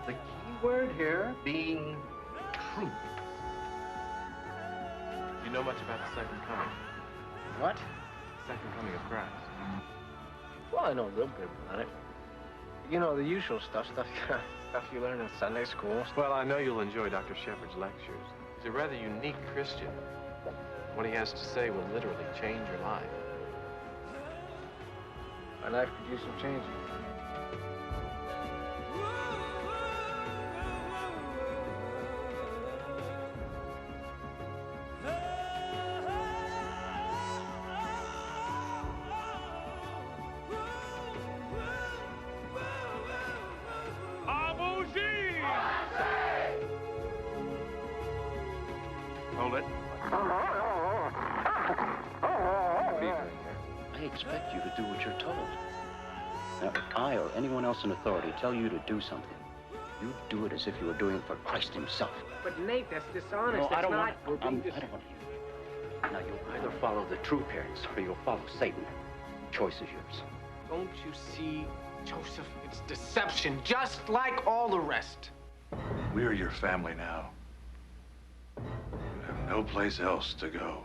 the key word here being truth. You know much about the second coming? What? Second coming of Christ. Well, I know a little bit about it. You know, the usual stuff you learn in Sunday school. Well, I know you'll enjoy Dr. Shepard's lectures. He's a rather unique Christian. What he has to say will literally change your life. My life could use some changing. Hold it. I expect you to do what you're told. Now, if I or anyone else in authority tell you to do something, you do it as if you were doing it for Christ himself. But Nate, that's dishonest. No, I don't want to. I don't want to hear it. Now, you'll either follow the true parents or you'll follow Satan. Choice is yours. Don't you see, Joseph? It's deception, just like all the rest. We're your family now. You have no place else to go.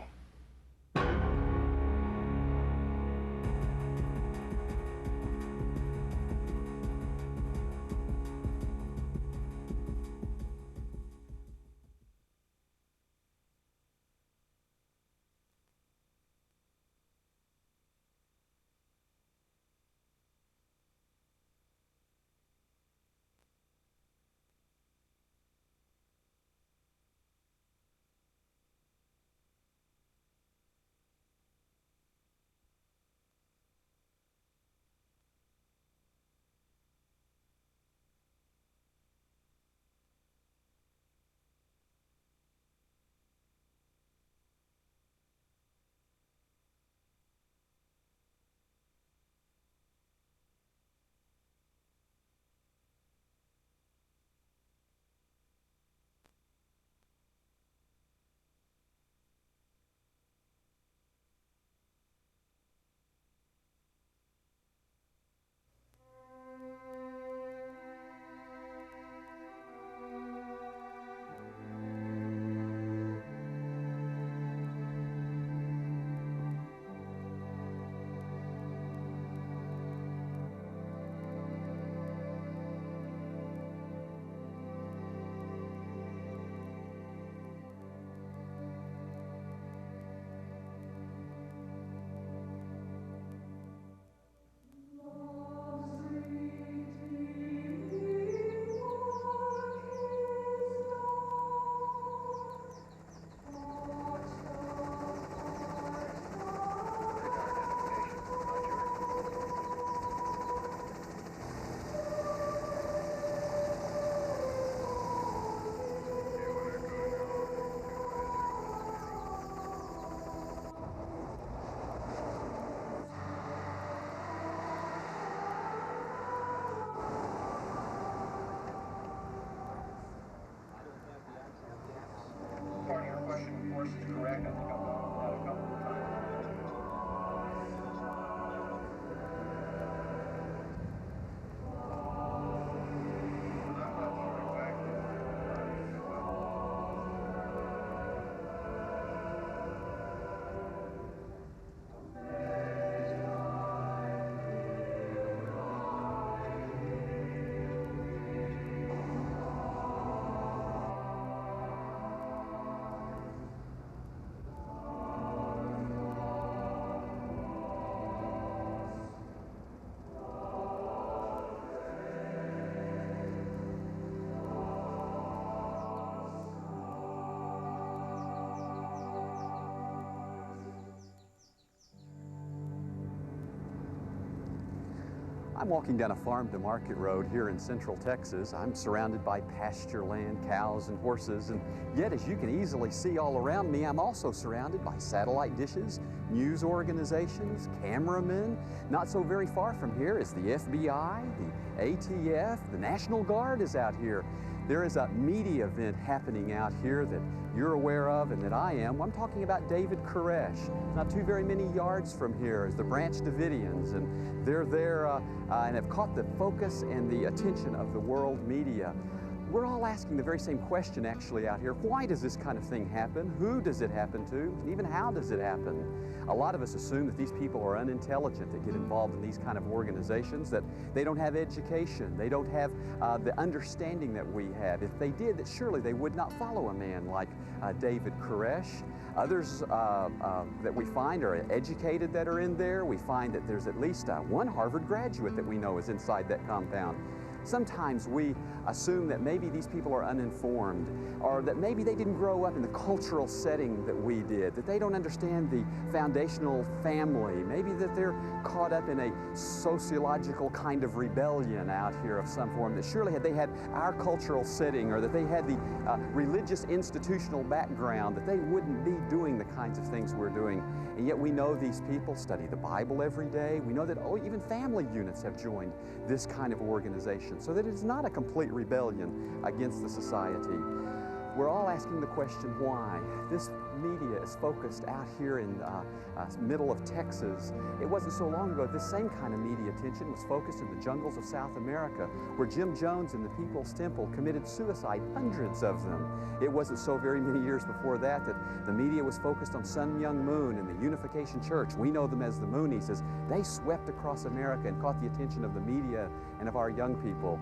I'm walking down a farm-to-market road here in central Texas. I'm surrounded by pasture land, cows and horses, and yet, as you can easily see all around me, I'm also surrounded by satellite dishes, news organizations, cameramen. Not so very far from here is the FBI, the ATF, the National Guard is out here. There is a media event happening out here that you're aware of and that I am. I'm talking about David Koresh. Not too very many yards from here is the Branch Davidians, and they're there and have caught the focus and the attention of the world media. We're all asking the very same question actually out here. Why does this kind of thing happen? Who does it happen to? And even how does it happen? A lot of us assume that these people are unintelligent that get involved in these kind of organizations, that they don't have education, they don't have the understanding that we have. If they did, that surely they would not follow a man like David Koresh. Others that we find are educated that are in there. We find that there's at least one Harvard graduate that we know is inside that compound. Sometimes we assume that maybe these people are uninformed, or that maybe they didn't grow up in the cultural setting that we did, that they don't understand the foundational family, maybe that they're caught up in a sociological kind of rebellion out here of some form, that surely had they had our cultural setting, or that they had the religious institutional background, that they wouldn't be doing the kinds of things we're doing. And yet we know these people study the Bible every day. We know that even family units have joined this kind of organization, so that it is not a complete rebellion against the society. We're all asking the question, why? This media is focused out here in middle of Texas. It wasn't so long ago this same kind of media attention was focused in the jungles of South America, where Jim Jones and the People's Temple committed suicide, hundreds of them. It wasn't so very many years before that that the media was focused on Sun Myung Moon and the Unification Church. We know them as the Moonies, as they swept across America and caught the attention of the media and of our young people.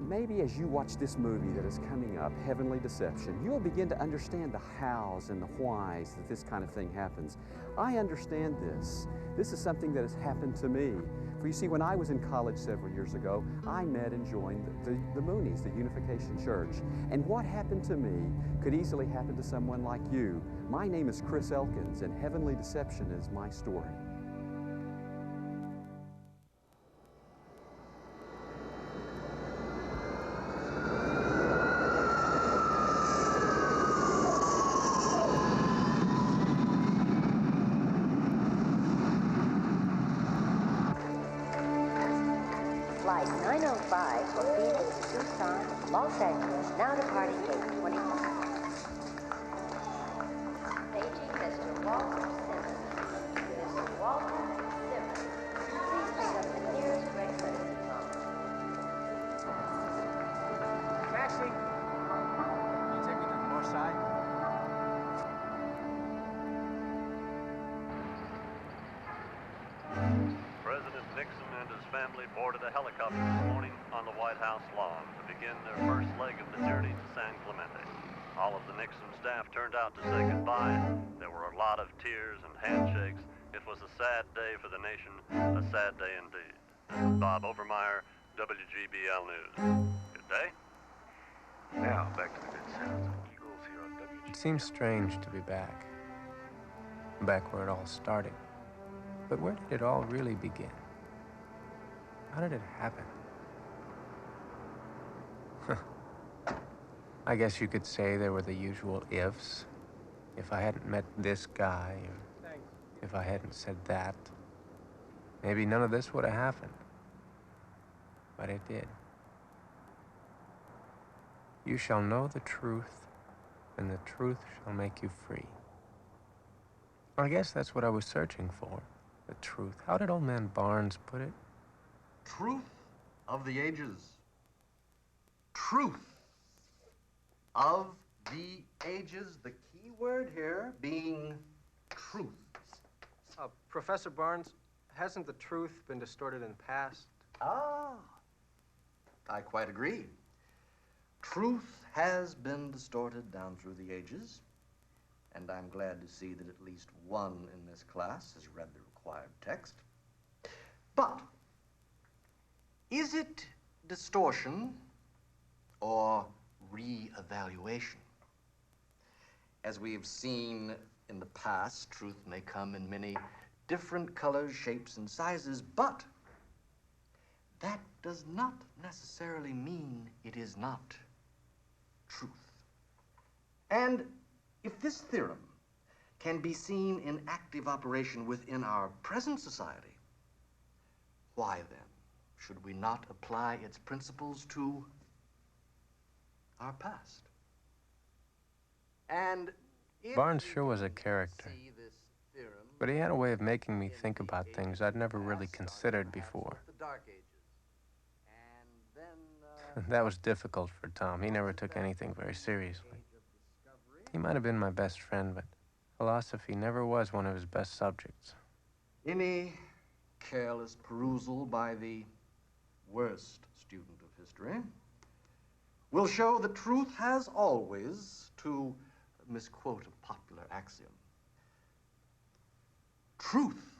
Maybe as you watch this movie that is coming up, Heavenly Deception, you'll begin to understand the hows and the whys that this kind of thing happens. I understand this. This is something that has happened to me. For you see, when I was in college several years ago, I met and joined the Moonies, the Unification Church. And what happened to me could easily happen to someone like you. My name is Chris Elkins, and Heavenly Deception is my story. Flight 905 for Phoenix, Tucson, Los Angeles, now departing gate 25. Paging Mr. Walter Simmons. Mr. Walter Simmons. Please pick up the nearest regular phone. Taxi! Can you take me to the north side? President Nixon and his family boarded a helicopter this morning on the White House lawn to begin their first leg of the journey to San Clemente. All of the Nixon staff turned out to say goodbye. There were a lot of tears and handshakes. It was a sad day for the nation, a sad day indeed. This is Bob Overmeyer, WGBL News. Good day. Now, back to the good sounds of Eagles here on WGBL. It seems strange to be back. Back where it all started. But where did it all really begin? How did it happen? I guess you could say there were the usual ifs. If I hadn't met this guy, or if I hadn't said that, maybe none of this would have happened. But it did. You shall know the truth, and the truth shall make you free. I guess that's what I was searching for. The truth. How did old man Barnes put it? Truth of the ages. Truth of the ages. The key word here being truth. Professor Barnes, hasn't the truth been distorted in the past? Ah, I quite agree. Truth has been distorted down through the ages, and I'm glad to see that at least one in this class has read the required text. But is it distortion or re-evaluation? As we have seen in the past, truth may come in many different colors, shapes, and sizes, but that does not necessarily mean it is not truth. And if this theorem can be seen in active operation within our present society, why then should we not apply its principles to our past. And if Barnes you sure was a can character, see this theorem but he had a way of making me in think the about ages things I'd never really past, considered starting perhaps before. with the Dark Ages. And then, That was difficult for Tom. He never took anything very seriously. age of discovery. He might have been my best friend, but philosophy never was one of his best subjects. Any careless perusal by the worst student of history will show that truth has always, to misquote a popular axiom, truth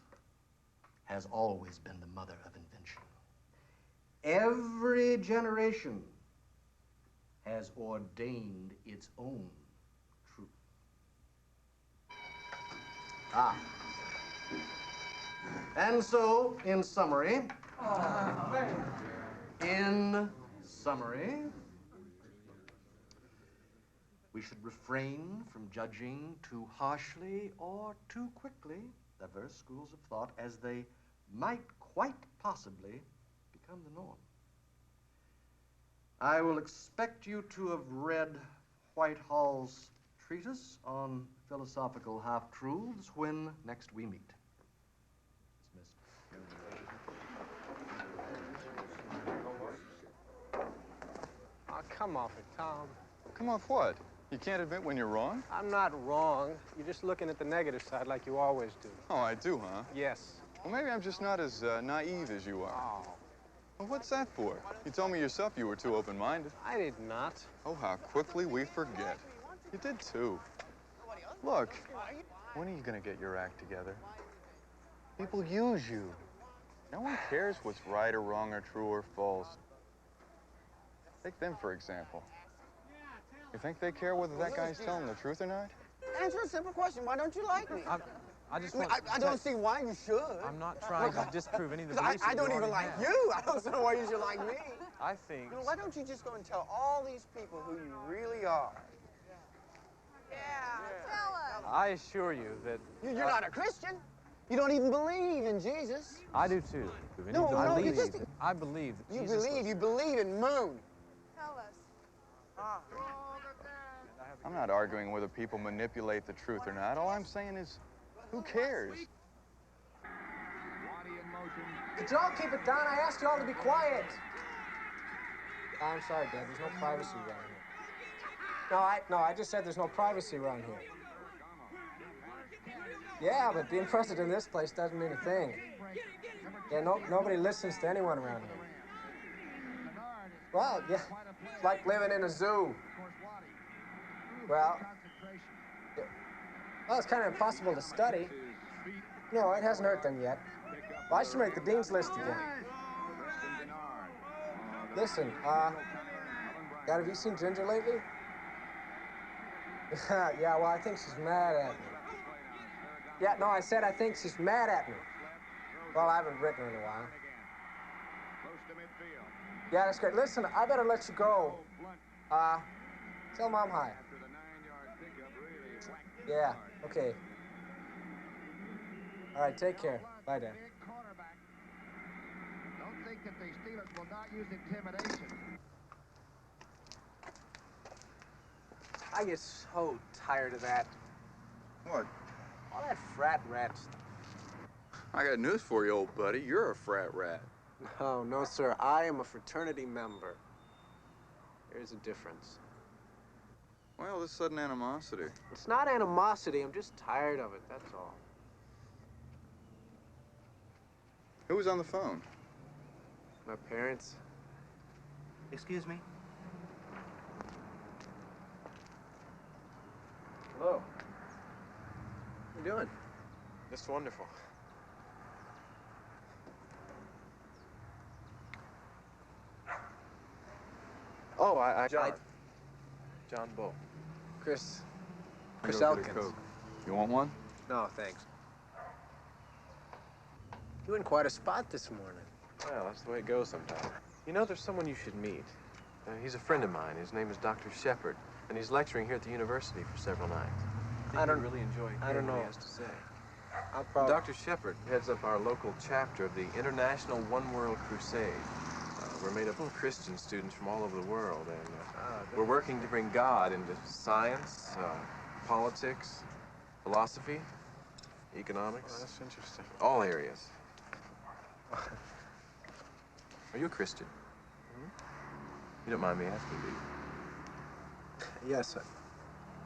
has always been the mother of invention. Every generation has ordained its own truth. And so, in summary, we should refrain from judging too harshly or too quickly diverse schools of thought, as they might quite possibly become the norm. I will expect you to have read Whitehall's treatise on philosophical half-truths when next we meet. Oh, come off it, Tom. Come off what? You can't admit when you're wrong? I'm not wrong. You're just looking at the negative side like you always do. Oh, I do, huh? Yes. Well, maybe I'm just not as naive as you are. Oh, Well, what's that for? You told me yourself you were too open-minded. I did not. Oh, how quickly we forget. You did, too. Look, when are you going to get your act together? People use you. No one cares what's right or wrong or true or false. Take them, for example. You think they care whether that guy's telling the truth or not? Answer a simple question. Why don't you like me? I just I, want I don't see why you should. I'm not trying to disprove any of the beliefs I that don't you even already like have. you. I don't see why you should like me. I think... You know, why don't you just go and tell all these people who you really are? Yeah, tell us. I assure you that... You're not a Christian. You don't even believe in Jesus. I do, too. No, you just... I believe that You Jesus believe. You believe in moon. Tell us. I'm not arguing whether people manipulate the truth or not. All I'm saying is, who cares? Could y'all keep it down? I asked y'all to be quiet. I'm sorry, Dad. There's no privacy around here. No, I just said there's no privacy around here. Yeah, but being president in this place doesn't mean a thing. Yeah, nobody listens to anyone around here. Well, yeah, it's like living in a zoo. Well, it's kind of impossible to study. No, it hasn't hurt them yet. Well, I should make the dean's list again. Listen, Dad, have you seen Ginger lately? Yeah, well, I think she's mad at me. Yeah, no, I said I think she's mad at me. Well, I haven't written her in a while. Yeah, that's great. Listen, I better let you go. Tell Mom hi. Yeah, okay. All right, take care. Bye, Dad. Don't think that the Steelers will not use intimidation. I get so tired of that. What? All that frat rat stuff. I got news for you, old buddy. You're a frat rat. No, sir. I am a fraternity member. There's a difference. Well, this sudden animosity. It's not animosity. I'm just tired of it, that's all. Who was on the phone? My parents. Excuse me? Hello. What are you doing? Just wonderful. Oh, John Bull. Chris Go get a Elkins. Coke. You want one? No, thanks. You in quite a spot this morning. Well, that's the way it goes sometimes. You know, there's someone you should meet. He's a friend of mine. His name is Dr. Shepard, and he's lecturing here at the university for several nights. I don't really enjoy I don't hearing what know. he has to say. I'll probably... Dr. Shepard heads up our local chapter of the International One World Crusade. We're made up of Christian students from all over the world, and we're working to bring God into science, politics, philosophy, economics. Oh, that's interesting. All areas. Are you a Christian? You don't mind me asking, do you? Yes, sir.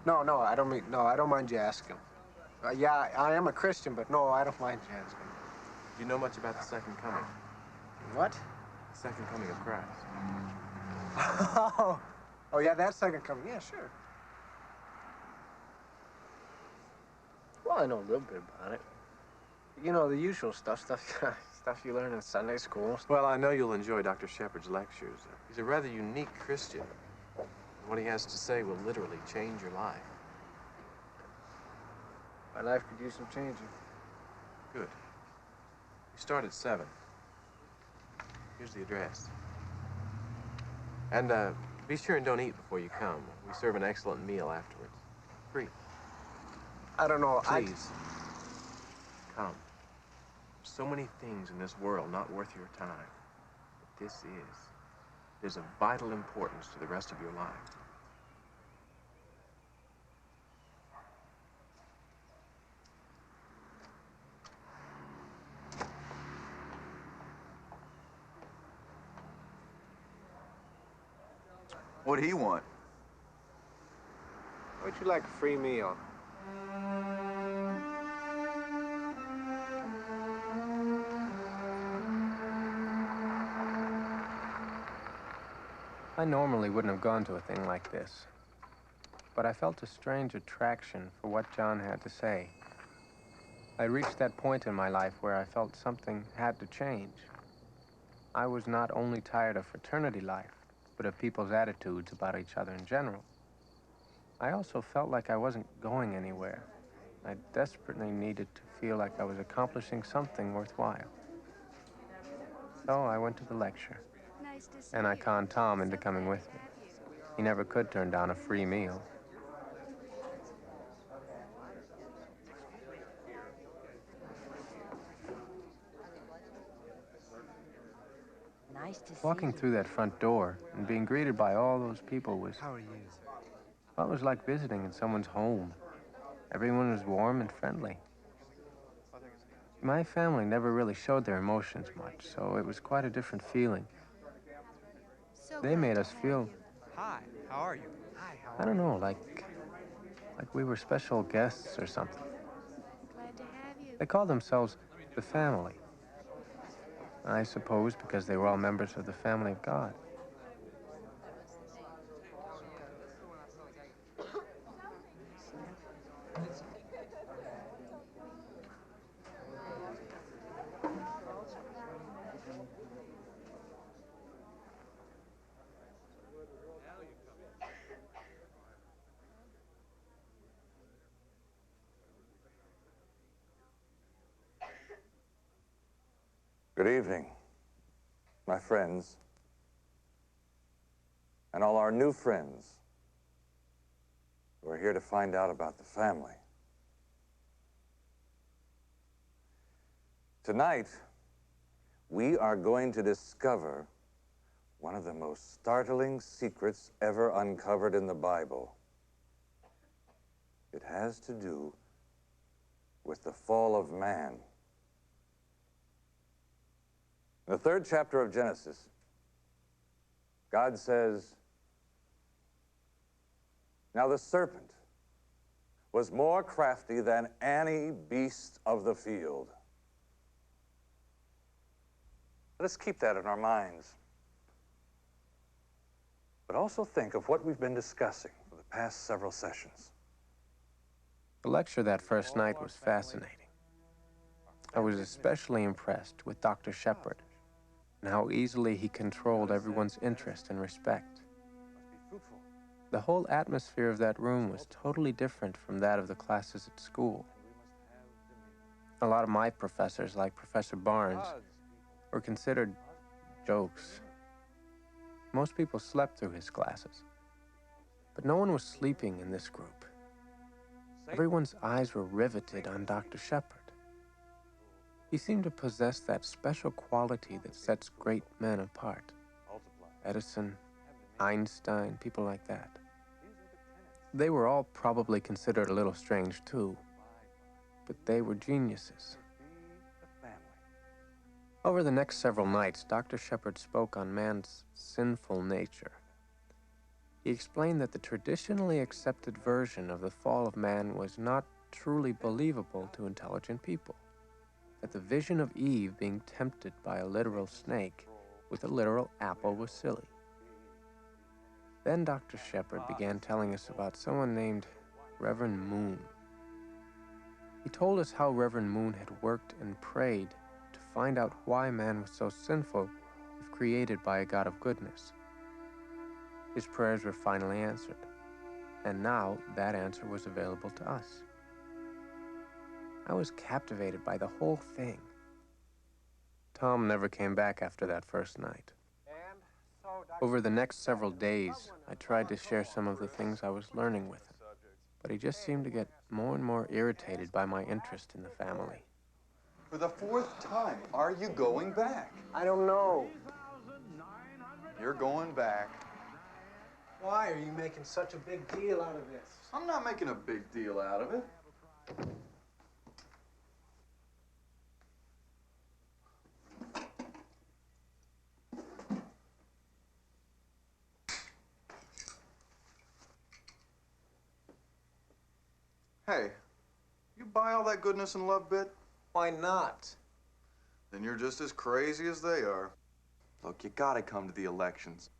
No, I don't mind you asking. Yeah, I am a Christian, but no, I don't mind you asking. Do you know much about the second coming? What? The second coming of Christ. Oh, yeah, that second coming. Yeah, sure. Well, I know a little bit about it. You know, the usual stuff you learn in Sunday school. Well, I know you'll enjoy Dr. Shepard's lectures. He's a rather unique Christian. What he has to say will literally change your life. My life could use some changing. Good. You start at 7. Here's the address. And be sure and don't eat before you come. We serve an excellent meal afterwards. Free. I don't know. Please. Come. So many things in this world not worth your time. But this is. There's a vital importance to the rest of your life. What'd he want? Would you like a free meal? I normally wouldn't have gone to a thing like this, but I felt a strange attraction for what John had to say. I reached that point in my life where I felt something had to change. I was not only tired of fraternity life, but of people's attitudes about each other in general. I also felt like I wasn't going anywhere. I desperately needed to feel like I was accomplishing something worthwhile. So I went to the lecture, and I conned Tom into coming with me. He never could turn down a free meal. Nice to see Walking through that front door and being greeted by all those people was... How are you? Well, it was like visiting in someone's home. Everyone was warm and friendly. My family never really showed their emotions much, so it was quite a different feeling. They made us feel... Hi, how are you? Hi, how I don't know, like we were special guests or something. Glad to have you. They called themselves the family. I suppose because they were all members of the family of God. Good evening, my friends, and all our new friends who are here to find out about the family. Tonight, we are going to discover one of the most startling secrets ever uncovered in the Bible. It has to do with the fall of man. In the 3rd chapter of Genesis, God says, "Now the serpent was more crafty than any beast of the field." Let us keep that in our minds. But also think of what we've been discussing for the past several sessions. The lecture that first night was fascinating. I was especially impressed with Dr. Shepard and how easily he controlled everyone's interest and respect. The whole atmosphere of that room was totally different from that of the classes at school. A lot of my professors, like Professor Barnes, were considered jokes. Most people slept through his classes, but no one was sleeping in this group. Everyone's eyes were riveted on Dr. Shepard. He seemed to possess that special quality that sets great men apart. Edison, Einstein, people like that. They were all probably considered a little strange too, but they were geniuses. Over the next several nights, Dr. Shepherd spoke on man's sinful nature. He explained that the traditionally accepted version of the fall of man was not truly believable to intelligent people, that the vision of Eve being tempted by a literal snake with a literal apple was silly. Then Dr. Shepherd began telling us about someone named Reverend Moon. He told us how Reverend Moon had worked and prayed to find out why man was so sinful if created by a God of goodness. His prayers were finally answered, and now that answer was available to us. I was captivated by the whole thing. Tom never came back after that first night. Over the next several days, I tried to share some of the things I was learning with him, but he just seemed to get more and more irritated by my interest in the family. For the 4th time, are you going back? I don't know. You're going back. Why are you making such a big deal out of this? I'm not making a big deal out of it. Hey, you buy all that goodness and love bit? Why not? Then you're just as crazy as they are. Look, you gotta come to the elections.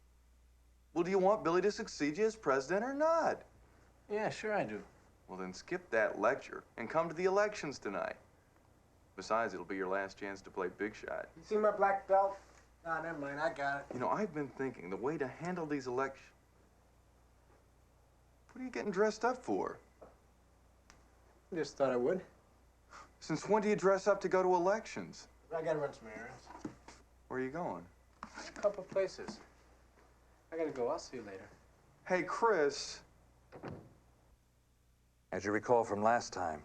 Well, do you want Billy to succeed you as president or not? Yeah, sure I do. Well, then skip that lecture and come to the elections tonight. Besides, it'll be your last chance to play big shot. You see my black belt? Nah, never mind, I got it. You know, I've been thinking the way to handle these elections. What are you getting dressed up for? Just thought I would. Since when do you dress up to go to elections? I gotta run some errands. Where are you going? A couple places. I gotta go. I'll see you later. Hey, Chris. As you recall from last time,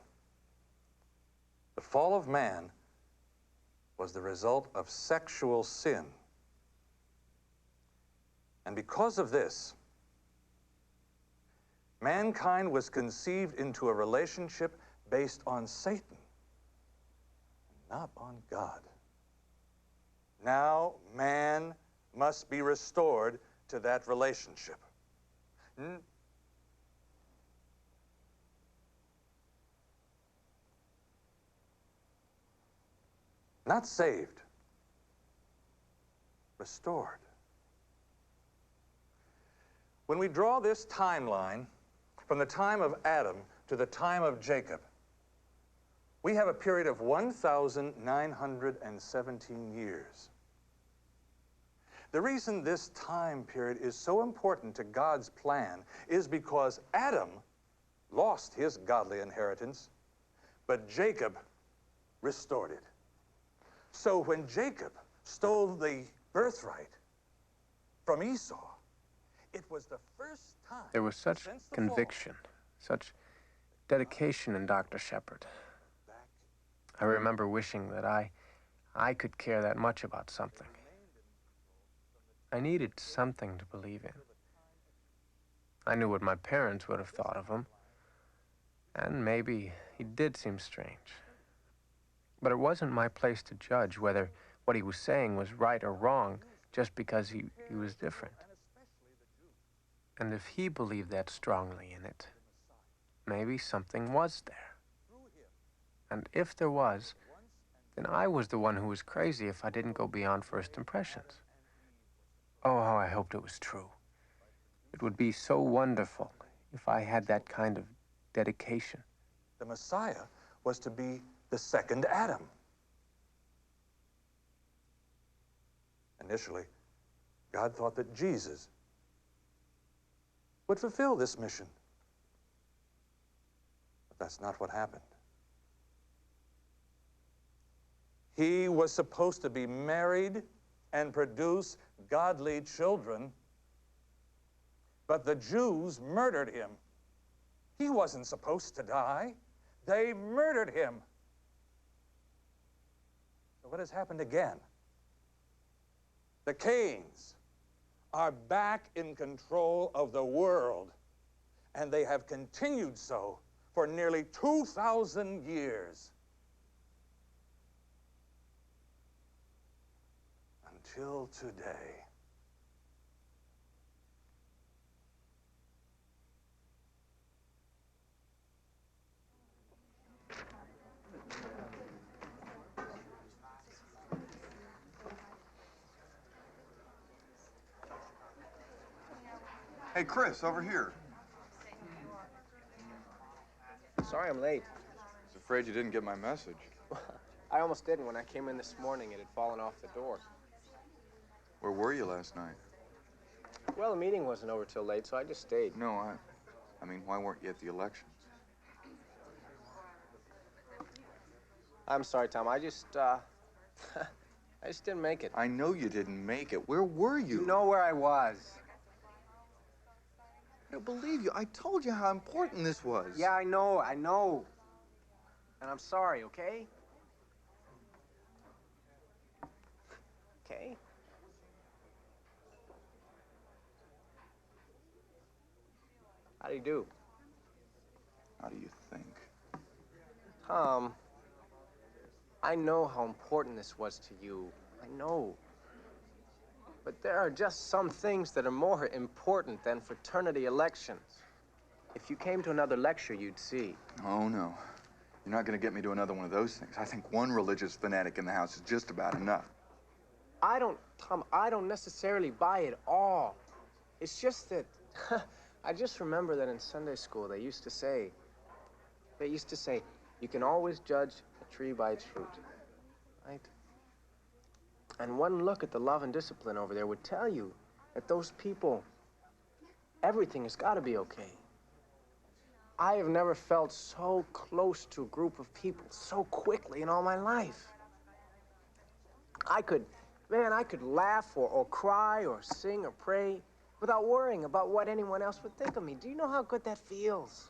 the fall of man was the result of sexual sin. And because of this, mankind was conceived into a relationship based on Satan, not on God. Now, man must be restored to that relationship. Not saved, restored. When we draw this timeline from the time of Adam to the time of Jacob, we have a period of 1,917 years. The reason this time period is so important to God's plan is because Adam lost his godly inheritance, but Jacob restored it. So when Jacob stole the birthright from Esau, it was the first time. There was such conviction, such dedication in Dr. Shepherd. I remember wishing that I could care that much about something. I needed something to believe in. I knew what my parents would have thought of him, and maybe he did seem strange. But it wasn't my place to judge whether what he was saying was right or wrong just because he was different. And if he believed that strongly in it, maybe something was there. And if there was, then I was the one who was crazy if I didn't go beyond first impressions. Oh, how I hoped it was true. It would be so wonderful if I had that kind of dedication. The Messiah was to be the second Adam. Initially, God thought that Jesus would fulfill this mission. But that's not what happened. He was supposed to be married and produce godly children, but the Jews murdered him. He wasn't supposed to die. They murdered him. So what has happened again? The Cains are back in control of the world, and they have continued so for nearly 2,000 years. Until today. Hey, Chris, over here. Sorry I'm late. I was afraid you didn't get my message. I almost didn't. When I came in this morning, it had fallen off the door. Where were you last night? Well, the meeting wasn't over till late, so I just stayed. No, I mean, why weren't you at the elections? I'm sorry, Tom. I just didn't make it. I know you didn't make it. Where were you? You know where I was. I don't believe you. I told you how important this was. Yeah, I know. And I'm sorry, okay? Okay? How do you do? How do you think? Tom, I know how important this was to you. I know. But there are just some things that are more important than fraternity elections. If you came to another lecture, you'd see. Oh, no. You're not going to get me to another one of those things. I think one religious fanatic in the house is just about enough. Tom, I don't necessarily buy it all. It's just that, I just remember that in Sunday school, they used to say, you can always judge a tree by its fruit, right? And one look at the love and discipline over there would tell you that those people, everything has got to be okay. I have never felt so close to a group of people so quickly in all my life. I could laugh or cry or sing or pray without worrying about what anyone else would think of me. Do you know how good that feels?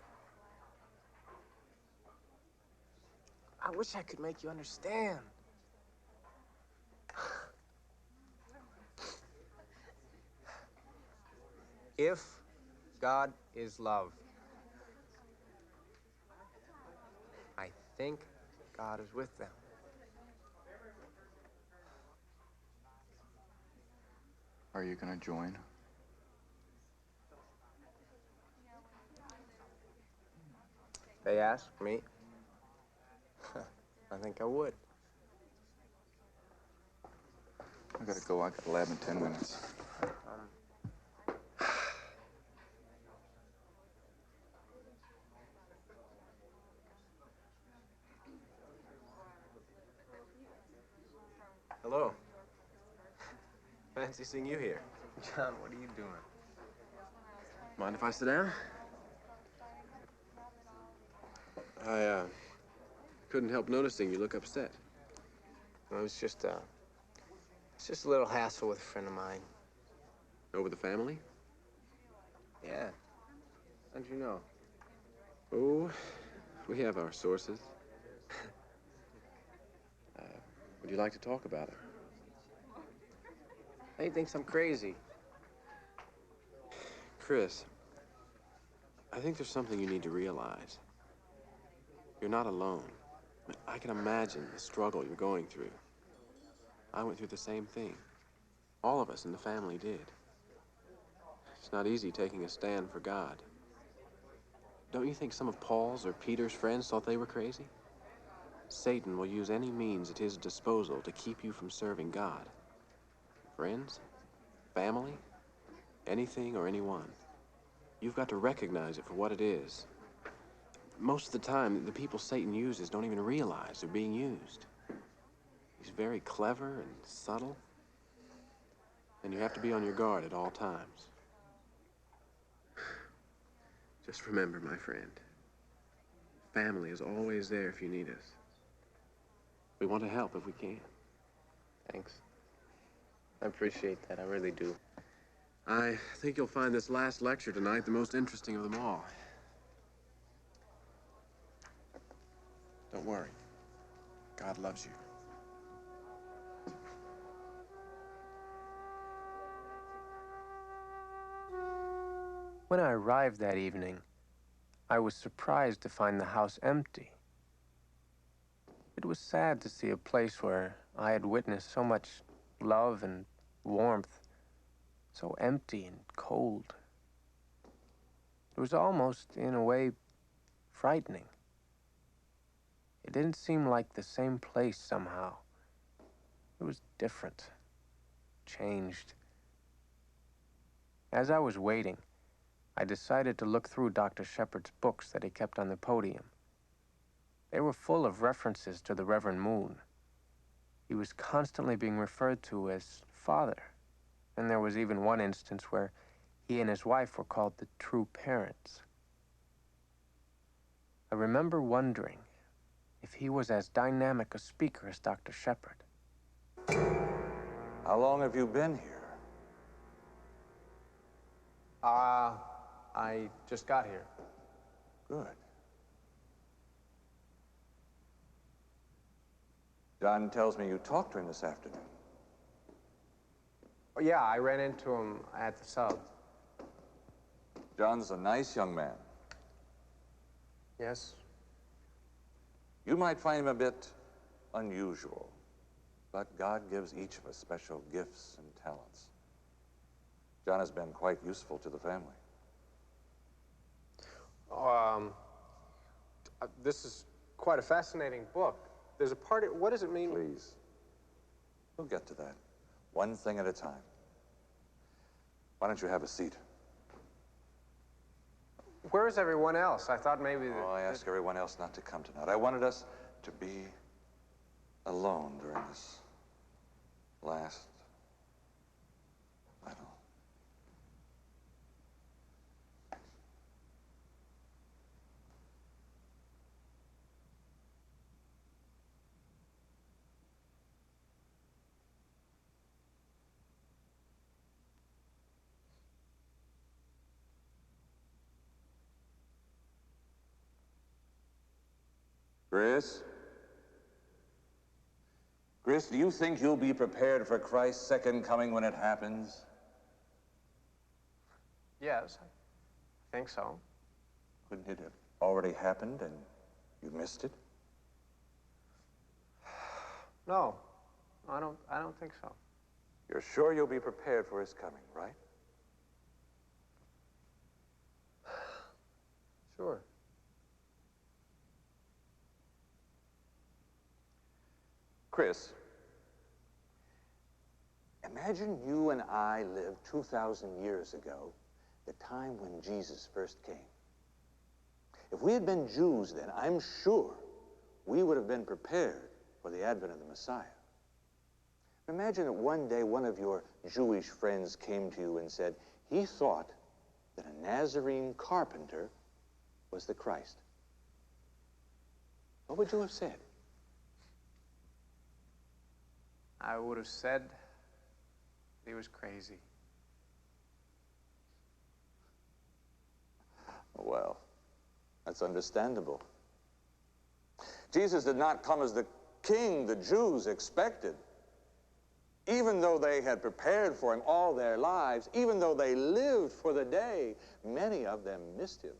I wish I could make you understand. If God is love, I think God is with them. Are you going to join? They asked me. I think I would. I gotta go. I got a lab in 10 minutes. Hello. Fancy seeing you here. John, what are you doing? Mind if I sit down? I couldn't help noticing you look upset. Well, it's just a little hassle with a friend of mine. Over the family? Yeah. How'd you know? Oh, we have our sources. Would you like to talk about it? He thinks I'm crazy. Chris, I think there's something you need to realize. You're not alone. I can imagine the struggle you're going through. I went through the same thing. All of us in the family did. It's not easy taking a stand for God. Don't you think some of Paul's or Peter's friends thought they were crazy? Satan will use any means at his disposal to keep you from serving God. Friends, family, anything or anyone. You've got to recognize it for what it is. Most of the time, the people Satan uses don't even realize they're being used. He's very clever and subtle, and you have to be on your guard at all times. Just remember, my friend, family is always there if you need us. We want to help if we can. Thanks. I appreciate that, I really do. I think you'll find this last lecture tonight the most interesting of them all. Don't worry. God loves you. When I arrived that evening, I was surprised to find the house empty. It was sad to see a place where I had witnessed so much love and warmth so empty and cold. It was almost, in a way, frightening. It didn't seem like the same place somehow. It was different, changed. As I was waiting, I decided to look through Dr. Shepard's books that he kept on the podium. They were full of references to the Reverend Moon. He was constantly being referred to as Father, and there was even one instance where he and his wife were called the true parents. I remember wondering if he was as dynamic a speaker as Dr. Shepard. How long have you been here? I just got here. Good. John tells me you talked to him this afternoon. Oh, yeah, I ran into him at the sub. John's a nice young man. Yes? You might find him a bit unusual, but God gives each of us special gifts and talents. John has been quite useful to the family. This is quite a fascinating book. There's a part, what does it mean? Please. We'll get to that. One thing at a time. Why don't you have a seat? Where is everyone else? I thought maybe that... Oh, I asked everyone else not to come tonight. I wanted us to be alone during this last, I don't know. Chris? Chris, do you think you'll be prepared for Christ's second coming when it happens? Yes, I think so. Couldn't it have already happened and you missed it? No, I don't think so. You're sure you'll be prepared for his coming, right? Sure. Chris, imagine you and I lived 2,000 years ago, the time when Jesus first came. If we had been Jews then, I'm sure we would have been prepared for the advent of the Messiah. Imagine that one day one of your Jewish friends came to you and said he thought that a Nazarene carpenter was the Christ. What would you have said? I would have said he was crazy. Well, that's understandable. Jesus did not come as the king the Jews expected. Even though they had prepared for him all their lives, even though they lived for the day, many of them missed him.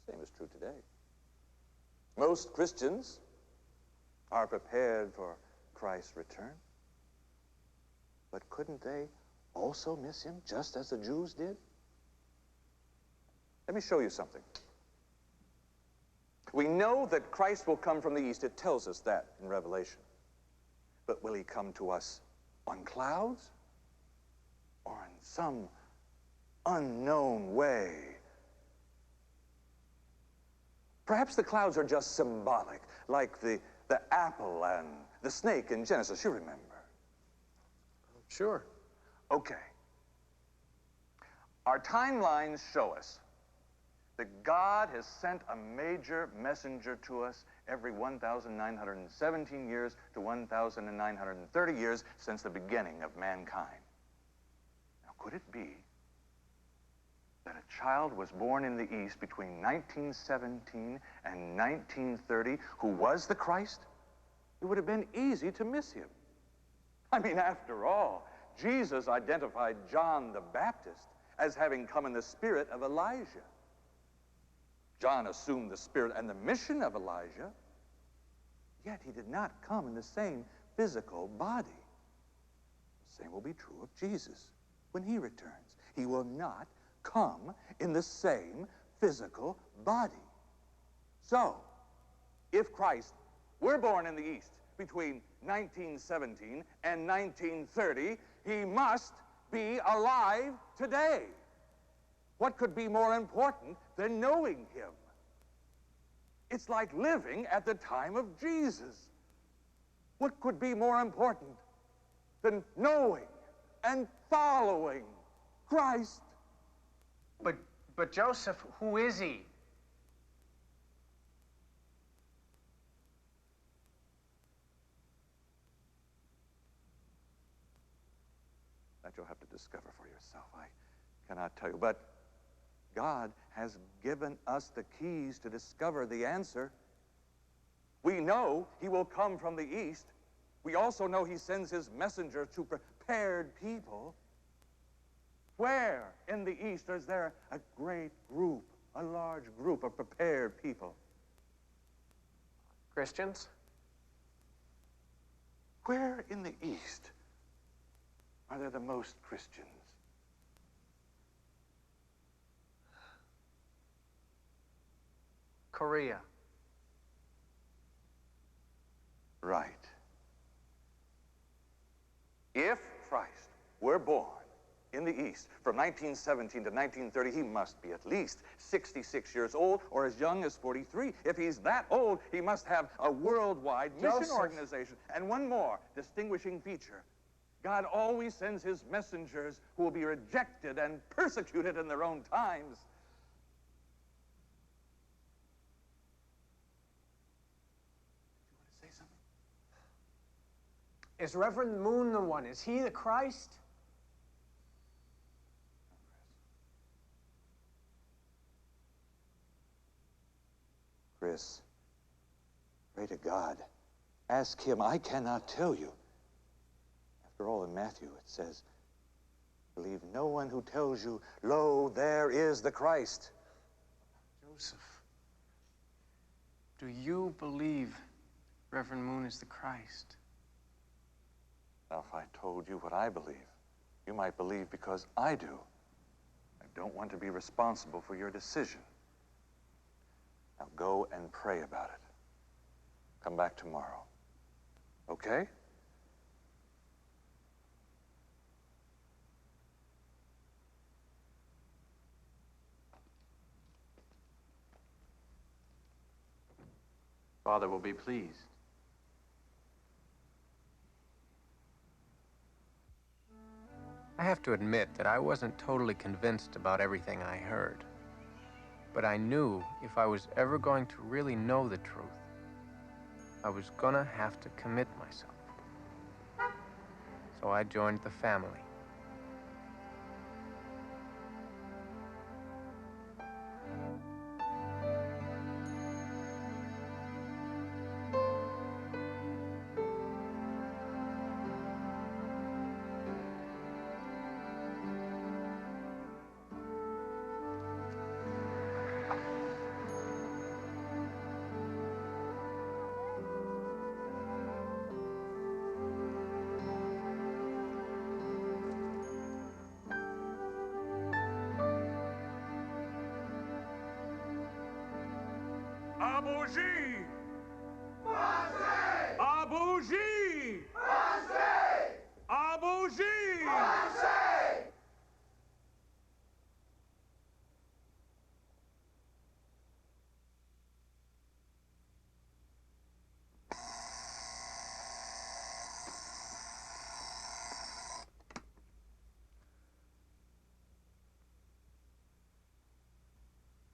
The same is true today. Most Christians are prepared for Christ's return. But couldn't they also miss him just as the Jews did? Let me show you something. We know that Christ will come from the east. It tells us that in Revelation. But will he come to us on clouds or in some unknown way? Perhaps the clouds are just symbolic, like the apple and the snake in Genesis, you remember. Sure. Okay. Our timelines show us that God has sent a major messenger to us every 1,917 years to 1,930 years since the beginning of mankind. Now, could it be that a child was born in the East between 1917 and 1930 who was the Christ? It would have been easy to miss him. I mean, after all, Jesus identified John the Baptist as having come in the spirit of Elijah. John assumed the spirit and the mission of Elijah, yet he did not come in the same physical body. The same will be true of Jesus when he returns. He will not come in the same physical body. So, if Christ were born in the East between 1917 and 1930, he must be alive today. What could be more important than knowing him? It's like living at the time of Jesus. What could be more important than knowing and following Christ? But Joseph, who is he? That you'll have to discover for yourself. I cannot tell you. But God has given us the keys to discover the answer. We know he will come from the East. We also know he sends his messengers to prepared people. Where in the East is there a great group, a large group of prepared people? Christians? Where in the East are there the most Christians? Korea. Right. If Christ were born in the East from 1917 to 1930, he must be at least 66 years old or as young as 43. If he's that old, he must have a worldwide mission organization. And one more distinguishing feature. God always sends his messengers who will be rejected and persecuted in their own times. You want to say something? Is Reverend Moon the one? Is he the Christ? Chris, pray to God. Ask him. I cannot tell you. After all, in Matthew it says, believe no one who tells you, lo, there is the Christ. Joseph, do you believe Reverend Moon is the Christ? Now, if I told you what I believe, you might believe because I do. I don't want to be responsible for your decision. Now go and pray about it. Come back tomorrow. Okay? Father will be pleased. I have to admit that I wasn't totally convinced about everything I heard. But I knew if I was ever going to really know the truth, I was gonna have to commit myself. So I joined the family. Abouji! Abouji! Abouji!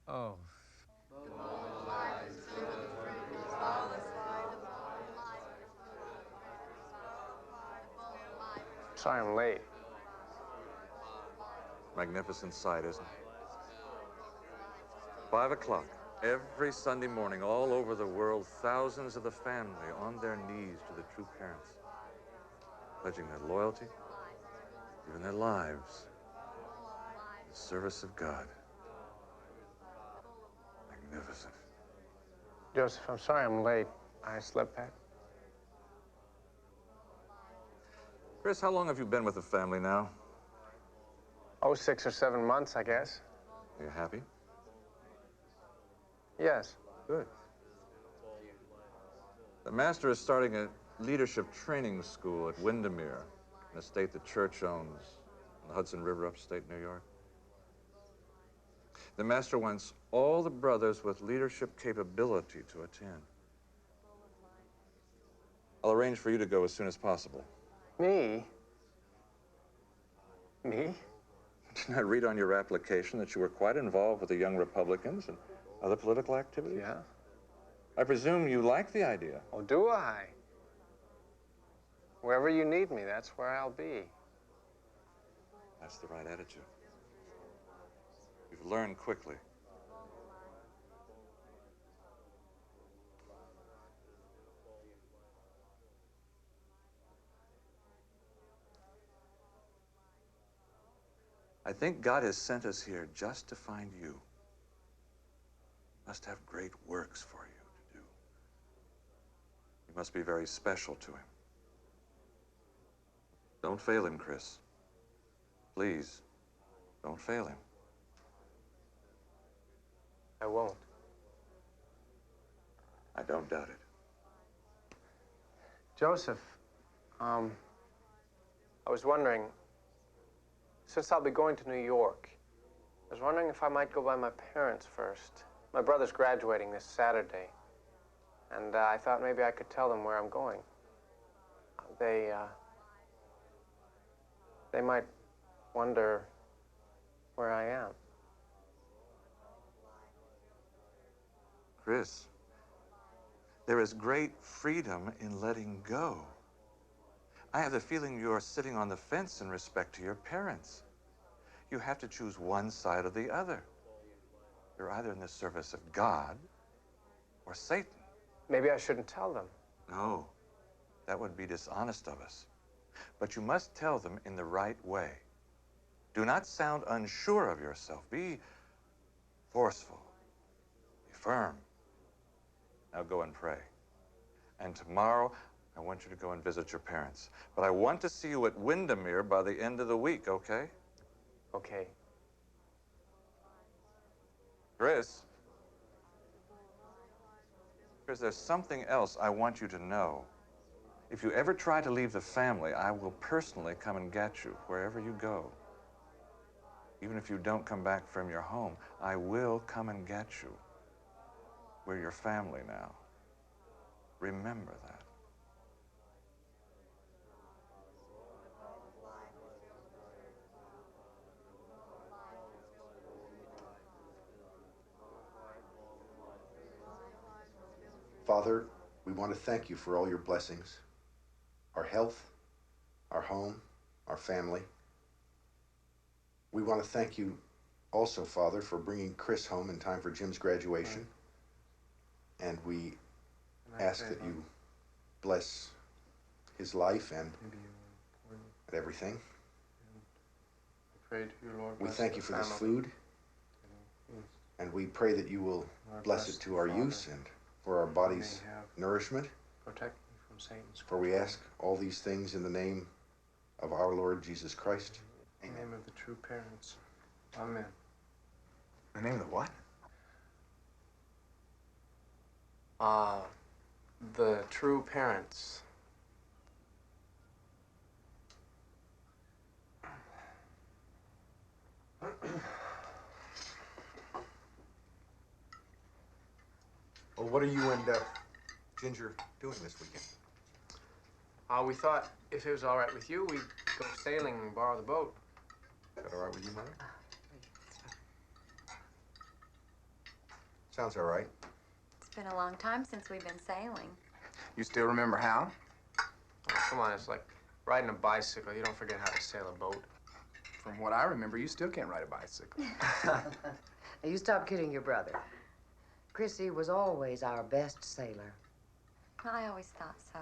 Oh. Sorry I'm late. Magnificent sight, isn't it? 5 o'clock. Every Sunday morning, all over the world, thousands of the family on their knees to the true parents, pledging their loyalty, even their lives, Service of God. Magnificent. Joseph, I'm sorry I'm late. I slept back. Chris, how long have you been with the family now? Oh, 6 or 7 months, I guess. Are you happy? Yes. Good. The master is starting a leadership training school at Wyndemere, an estate the church owns on the Hudson River, upstate New York. The master wants all the brothers with leadership capability to attend. I'll arrange for you to go as soon as possible. Me? Me? Didn't I read on your application that you were quite involved with the Young Republicans and other political activities? Yeah. I presume you like the idea. Oh, do I? Wherever you need me, that's where I'll be. That's the right attitude. You've learned quickly. I think God has sent us here just to find you. He must have great works for you to do. You must be very special to him. Don't fail him, Chris. Please, don't fail him. I won't. I don't doubt it. Joseph, I was wondering, since I'll be going to New York, I was wondering if I might go by my parents first. My brother's graduating this Saturday, and I thought maybe I could tell them where I'm going. They might wonder where I am. Chris, there is great freedom in letting go. I have the feeling you're sitting on the fence in respect to your parents. You have to choose one side or the other. You're either in the service of God or Satan. Maybe I shouldn't tell them. No, that would be dishonest of us. But you must tell them in the right way. Do not sound unsure of yourself. Be forceful. Be firm. Now go and pray. And tomorrow, I want you to go and visit your parents. But I want to see you at Wyndemere by the end of the week, okay? Okay. Chris, there's something else I want you to know. If you ever try to leave the family, I will personally come and get you wherever you go. Even if you don't come back from your home, I will come and get you. We're your family now. Remember that. Father, we want to thank you for all your blessings, our health, our home, our family. We want to thank you also, Father, for bringing Chris home in time for Jim's graduation. And we ask that you bless his life and everything. We thank you for this food, and we pray that you will bless it to our use and for our body's nourishment. Protect me from Satan's. For we ask all these things in the name of our Lord Jesus Christ. In the name of the true parents. Amen. The name of the what? The true parents. Well, what are you and Ginger doing this weekend? We thought if it was all right with you, we'd go sailing and borrow the boat. Is that all right with you, Mother? Sounds all right. It's been a long time since we've been sailing. You still remember how? Oh, come on, it's like riding a bicycle. You don't forget how to sail a boat. From what I remember, you still can't ride a bicycle. Now, you stop kidding your brother. Chrissy was always our best sailor. I always thought so.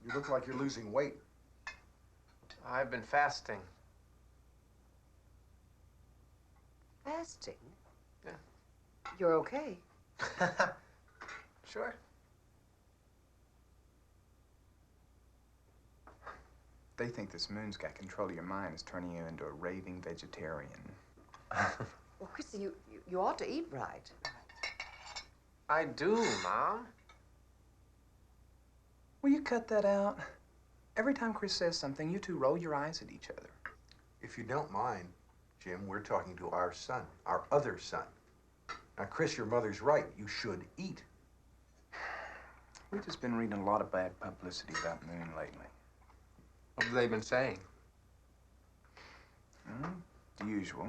You look like you're losing weight. I've been fasting. Fasting? Yeah. You're okay? Sure. They think this moon's got control of your mind, is turning you into a raving vegetarian. Well, Chrissy, you ought to eat right. I do, Mom. Will you cut that out? Every time Chris says something, you two roll your eyes at each other. If you don't mind, Jim, we're talking to our son, our other son. Now, Chris, your mother's right. You should eat. We've just been reading a lot of bad publicity about Moon lately. What have they been saying? The usual.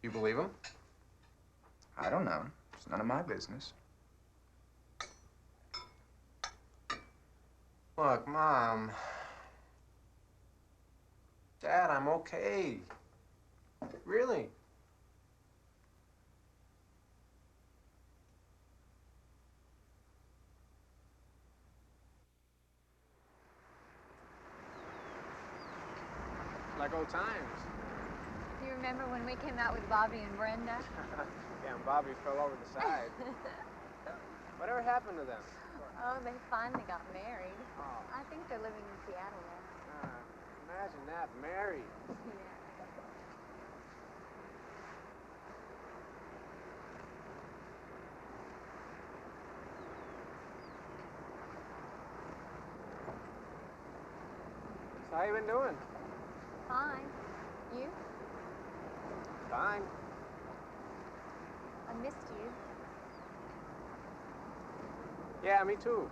You believe them? I don't know. It's none of my business. Look, Mom. Dad, I'm okay. Really. Like old times. Do you remember when we came out with Bobby and Brenda? Yeah, and Bobby fell over the side. Whatever happened to them? Oh, they finally got married. Oh. I think they're living in Seattle now. Imagine that, married. Yeah. So how you been doing? Fine. You? Fine. I missed you. Yeah, me too.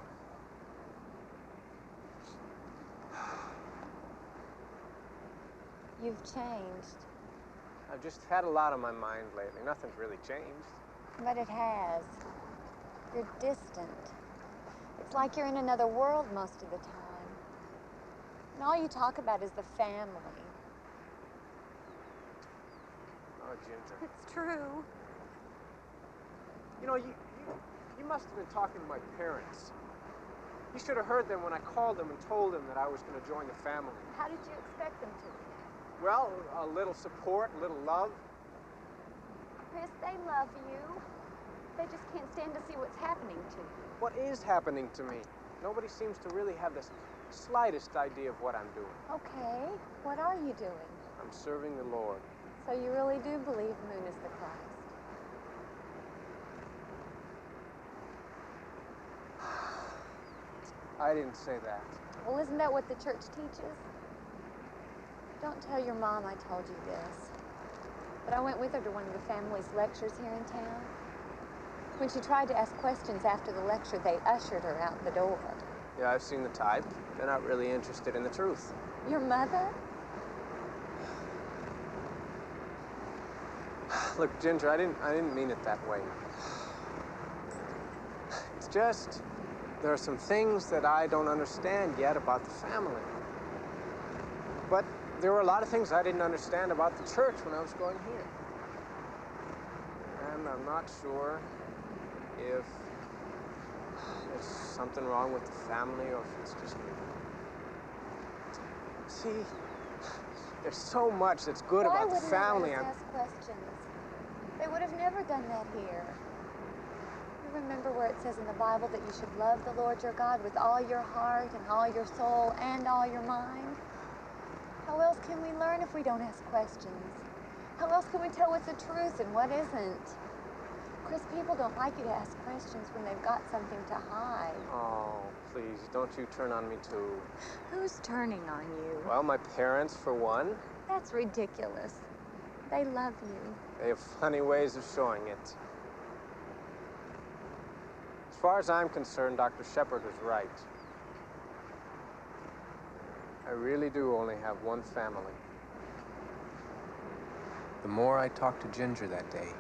You've changed. I've just had a lot on my mind lately. Nothing's really changed. But it has. You're distant. It's like you're in another world most of the time. And all you talk about is the family. Oh, Ginger. It's true. You know, you must have been talking to my parents. You should have heard them when I called them and told them that I was going to join the family. How did you expect them to? Well, a little support, a little love. Chris, they love you. They just can't stand to see what's happening to you. What is happening to me? Nobody seems to really have the slightest idea of what I'm doing. Okay, what are you doing? I'm serving the Lord. So you really do believe Moon is the Christ? I didn't say that. Well, isn't that what the church teaches? Don't tell your mom I told you this. But I went with her to one of the family's lectures here in town. When she tried to ask questions after the lecture, they ushered her out the door. Yeah, I've seen the type. They're not really interested in the truth. Your mother? Look, Ginger, I didn't mean it that way. It's just there are some things that I don't understand yet about the family. But there were a lot of things I didn't understand about the church when I was going here. And I'm not sure if there's something wrong with the family or if it's just me. See, there's so much that's good about the family. Why wouldn't they let us ask questions? They would have never done that here. You remember where it says in the Bible that you should love the Lord your God with all your heart and all your soul and all your mind? How else can we learn if we don't ask questions? How else can we tell what's the truth and what isn't? Chris, people don't like you to ask questions when they've got something to hide. Oh, please, don't you turn on me too. Who's turning on you? Well, my parents, for one. That's ridiculous. They love you. They have funny ways of showing it. As far as I'm concerned, Dr. Shepard was right. I really do only have one family. The more I talked to Ginger that day,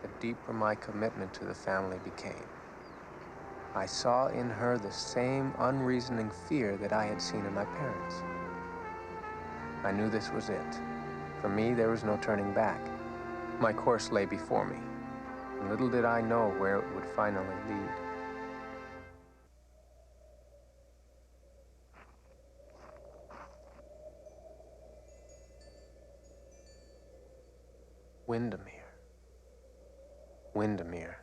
the deeper my commitment to the family became. I saw in her the same unreasoning fear that I had seen in my parents. I knew this was it. For me, there was no turning back. My course lay before me. And little did I know where it would finally lead. Wyndemere. Wyndemere.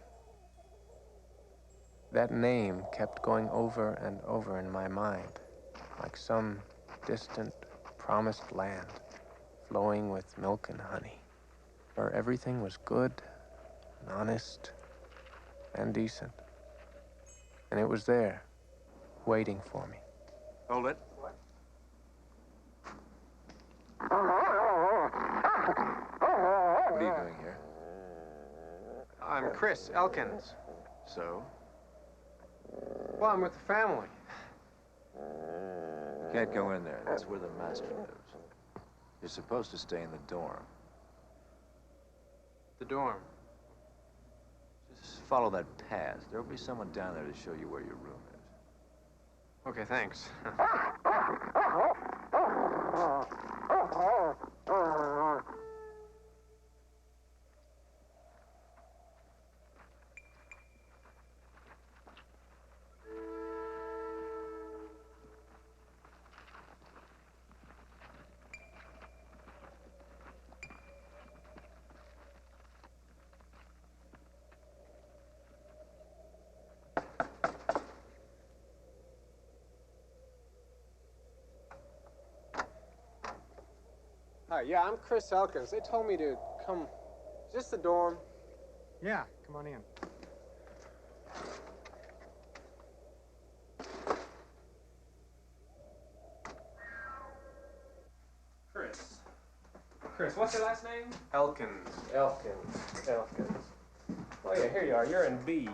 That name kept going over and over in my mind, like some distant, promised land, flowing with milk and honey, where everything was good and honest and decent. And it was there, waiting for me. Hold it. What are you doing here? I'm Chris Elkins. So? Well, I'm with the family. You can't go in there. That's where the master lives. You're supposed to stay in the dorm. The dorm. Just follow that path. There'll be someone down there to show you where your room is. Okay, thanks. Hi, yeah, I'm Chris Elkins. They told me to come. Is this the dorm? Yeah, come on in. Chris. Chris, what's your last name? Elkins. Elkins. Elkins. Oh, yeah, here you are. You're in B.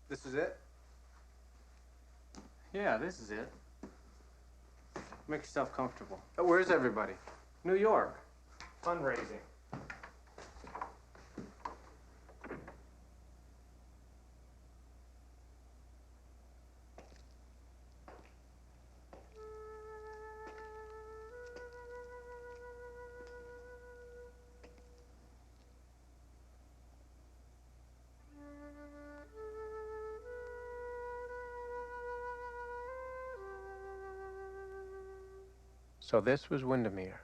This is it? Yeah, this is it. Make yourself comfortable. Where's everybody? New York. Fundraising. So this was Wyndemere.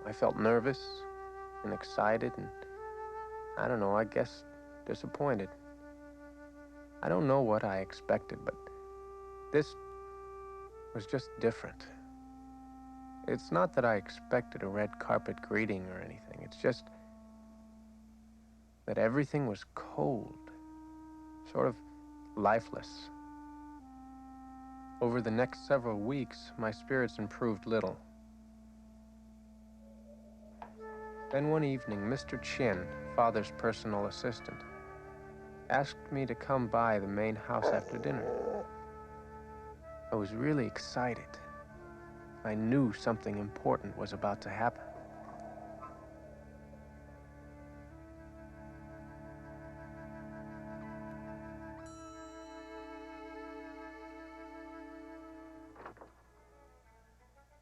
I felt nervous and excited and, I don't know, I guess disappointed. I don't know what I expected, but this was just different. It's not that I expected a red carpet greeting or anything. It's just that everything was cold, sort of lifeless. Over the next several weeks, my spirits improved little. Then one evening, Mr. Chin, Father's personal assistant, asked me to come by the main house after dinner. I was really excited. I knew something important was about to happen.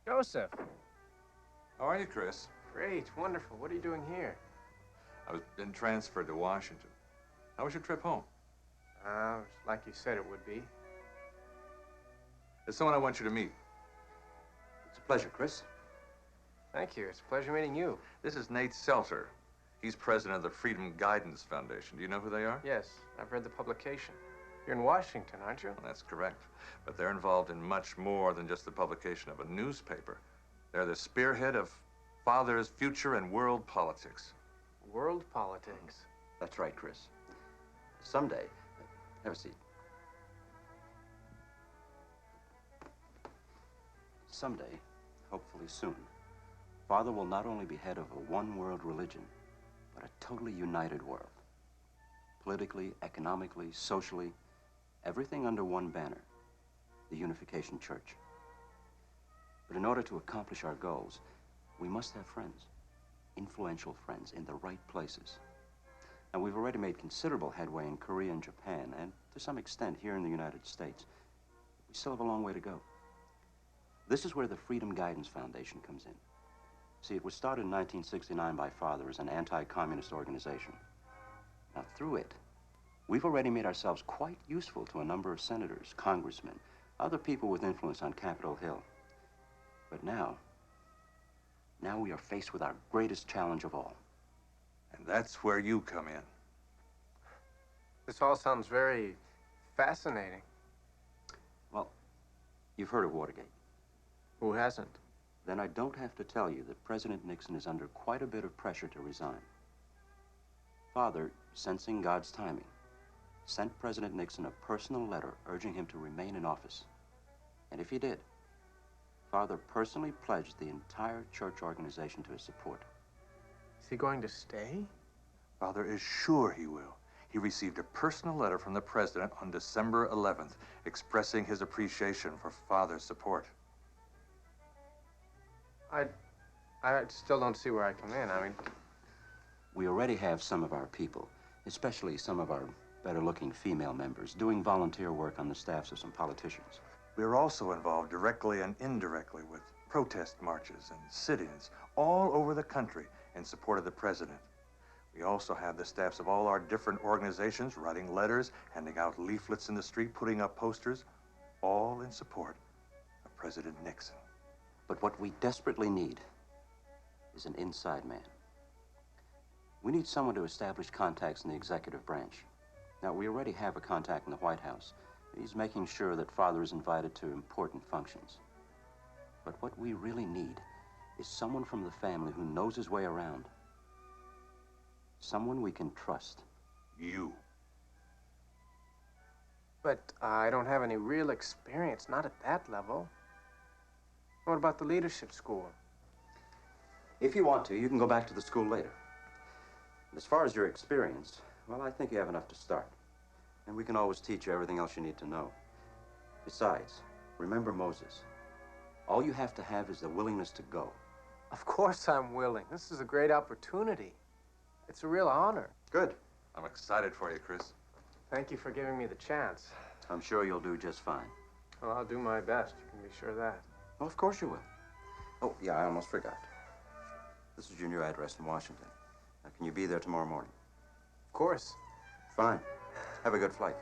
Joseph. How are you, Chris? Great, wonderful. What are you doing here? I've been transferred to Washington. How was your trip home? Like you said it would be. There's someone I want you to meet. It's a pleasure, Chris. Thank you. It's a pleasure meeting you. This is Nate Seltzer. He's president of the Freedom Guidance Foundation. Do you know who they are? Yes, I've read the publication. You're in Washington, aren't you? Well, that's correct. But they're involved in much more than just the publication of a newspaper. They're the spearhead of Father's future and world politics. World politics? That's right, Chris. Someday, have a seat. Someday, hopefully soon, Father will not only be head of a one-world religion, but a totally united world. Politically, economically, socially, everything under one banner, the Unification Church. But in order to accomplish our goals, we must have friends, influential friends in the right places. And we've already made considerable headway in Korea and Japan, and to some extent here in the United States. We still have a long way to go. This is where the Freedom Guidance Foundation comes in. See, it was started in 1969 by Father as an anti-communist organization. Now, through it, We've already made ourselves quite useful to a number of senators, congressmen, other people with influence on Capitol Hill. But now we are faced with our greatest challenge of all. And that's where you come in. This all sounds very fascinating. Well, you've heard of Watergate. Who hasn't? Then I don't have to tell you that President Nixon is under quite a bit of pressure to resign. Father, sensing God's timing, sent President Nixon a personal letter urging him to remain in office. And if he did, Father personally pledged the entire church organization to his support. Is he going to stay? Father is sure he will. He received a personal letter from the president on December 11th expressing his appreciation for Father's support. I still don't see where I come in. I mean, we already have some of our people, especially some of our better-looking female members, doing volunteer work on the staffs of some politicians. We are also involved directly and indirectly with protest marches and sit-ins all over the country in support of the president. We also have the staffs of all our different organizations writing letters, handing out leaflets in the street, putting up posters, all in support of President Nixon. But what we desperately need is an inside man. We need someone to establish contacts in the executive branch. Now, we already have a contact in the White House. He's making sure that Father is invited to important functions. But what we really need is someone from the family who knows his way around. Someone we can trust. You. but I don't have any real experience, not at that level. What about the leadership school? If you want to, you can go back to the school later. As far as your experience, well, I think you have enough to start. And we can always teach you everything else you need to know. Besides, remember Moses. All you have to have is the willingness to go. Of course I'm willing. This is a great opportunity. It's a real honor. Good. I'm excited for you, Chris. Thank you for giving me the chance. I'm sure you'll do just fine. Well, I'll do my best. You can be sure of that. Oh, of course you will. Oh, yeah, I almost forgot. This is your new address in Washington. Now, can you be there tomorrow morning? Of course. Fine. Have a good flight.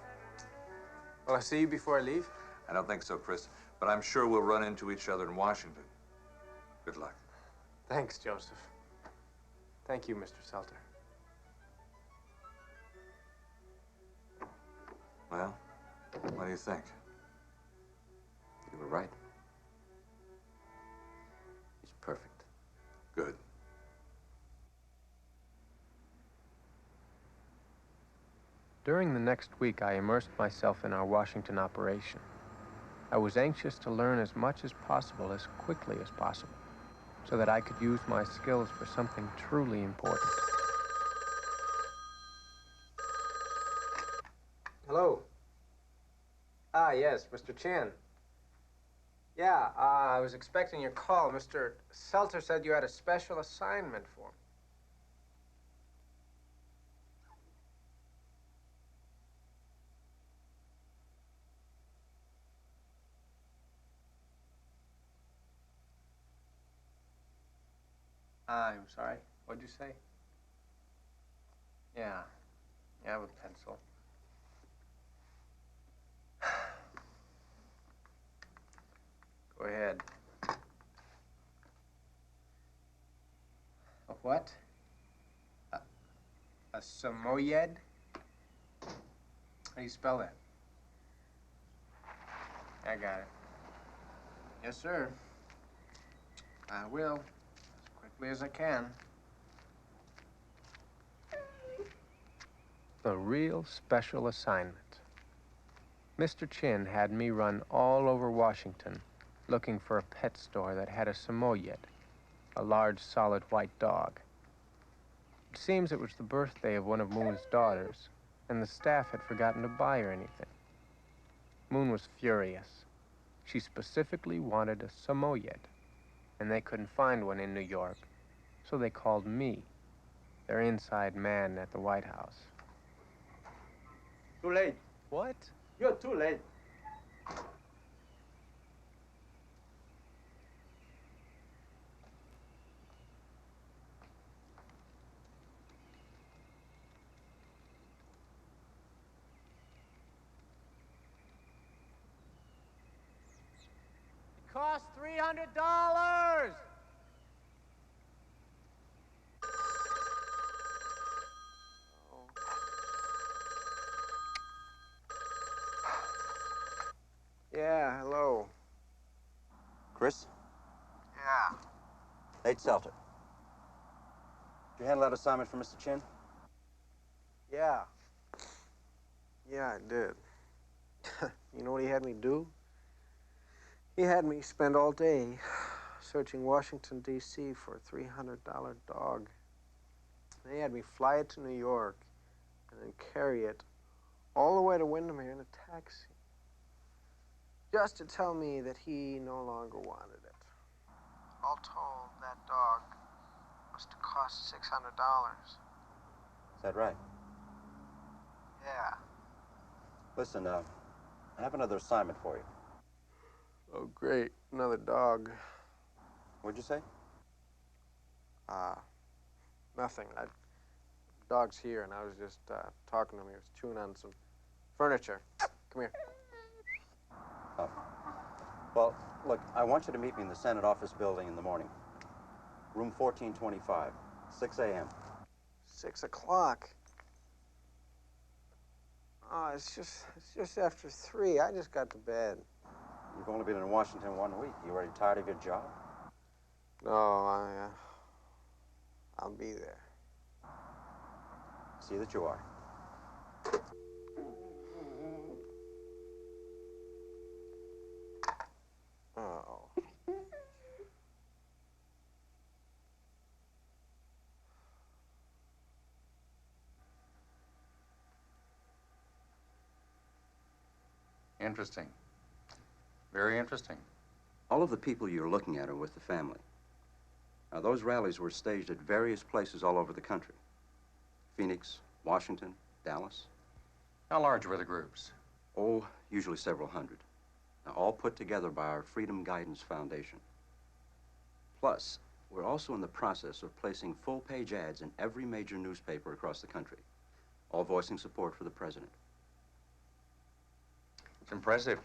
Will I see you before I leave? I don't think so, Chris, but I'm sure we'll run into each other in Washington. Good luck. Thanks, Joseph. Thank you, Mr. Selter. Well, what do you think? You were right. He's perfect. Good. During the next week, I immersed myself in our Washington operation. I was anxious to learn as much as possible, as quickly as possible, so that I could use my skills for something truly important. Hello. Ah, yes, Mr. Chin. Yeah, I was expecting your call. Mr. Selter said you had a special assignment for me. I'm sorry. What'd you say? Yeah. Yeah, with pencil. Go ahead. A what? A samoyed? How do you spell that? I got it. Yes, sir. I will. As I can. A real special assignment. Mr. Chin had me run all over Washington looking for a pet store that had a samoyed, a large, solid white dog. It seems it was the birthday of one of Moon's daughters, and the staff had forgotten to buy her anything. Moon was furious. She specifically wanted a samoyed, and they couldn't find one in New York. So they called me, their inside man at the White House. Too late. What? You're too late. costs $300. Yeah, hello. Chris? Yeah. Nate Selter. Did you handle that assignment for Mr. Chin? Yeah. Yeah, I did. You know what he had me do? He had me spend all day searching Washington, D.C. for a $300 dog. They had me fly it to New York and then carry it all the way to Wyndemere in a taxi. Just to tell me that he no longer wanted it. All told, that dog must have cost $600. Is that right? Yeah. Listen, I have another assignment for you. Oh, great. Another dog. What'd you say? Nothing. Dog's here, and I was just talking to him. He was chewing on some furniture. Come here. Oh. Well, look, I want you to meet me in the Senate office building in the morning. Room 1425, 6 a.m. 6 o'clock. Oh, it's just after 3. I just got to bed. You've only been in Washington 1 week. You already tired of your job? No, I'll be there. See that you are. Oh. Interesting. Very interesting. All of the people you're looking at are with the family. Now, those rallies were staged at various places all over the country. Phoenix, Washington, Dallas. How large were the groups? Oh, usually several hundred. Now, all put together by our Freedom Guidance Foundation. Plus, we're also in the process of placing full-page ads in every major newspaper across the country, all voicing support for the president. It's impressive.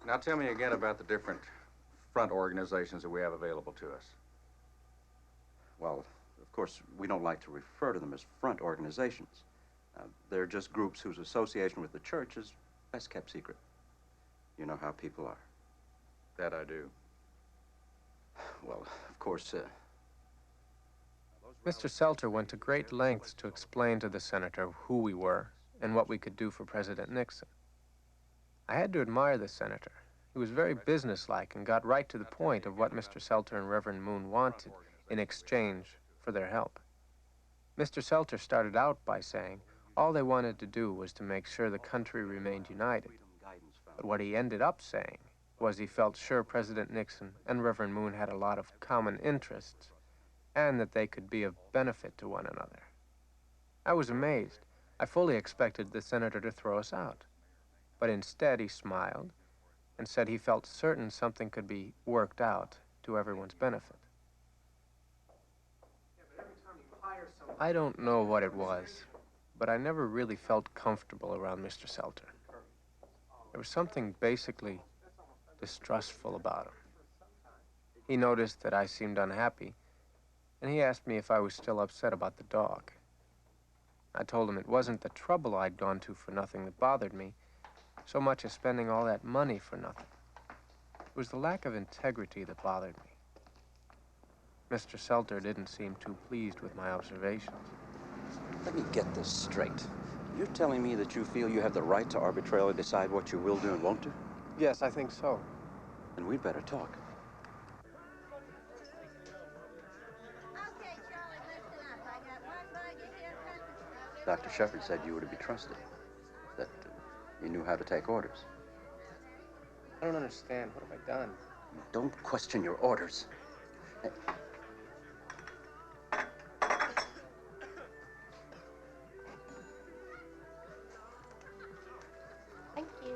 Now tell me again about the different front organizations that we have available to us. Well, of course, we don't like to refer to them as front organizations. They're just groups whose association with the church is best kept secret. You know how people are. That I do. Well, of course, Mr. Selter went to great lengths to explain to the senator who we were and what we could do for President Nixon. I had to admire the senator. He was very businesslike and got right to the point of what Mr. Selter and Reverend Moon wanted in exchange for their help. Mr. Selter started out by saying all they wanted to do was to make sure the country remained united. But what he ended up saying was he felt sure President Nixon and Reverend Moon had a lot of common interests and that they could be of benefit to one another. I was amazed. I fully expected the senator to throw us out. But instead he smiled and said he felt certain something could be worked out to everyone's benefit. I don't know what it was, but I never really felt comfortable around Mr. Selter. There was something basically distrustful about him. He noticed that I seemed unhappy, and he asked me if I was still upset about the dog. I told him it wasn't the trouble I'd gone to for nothing that bothered me, so much as spending all that money for nothing. It was the lack of integrity that bothered me. Mr. Selter didn't seem too pleased with my observations. let me get this straight. You're telling me that you feel you have the right to arbitrarily decide what you will do and won't do? Yes, I think so. Then we'd better talk. Dr. Shepard said you were to be trusted, that you knew how to take orders. I don't understand. What have I done? Don't question your orders. Thank you.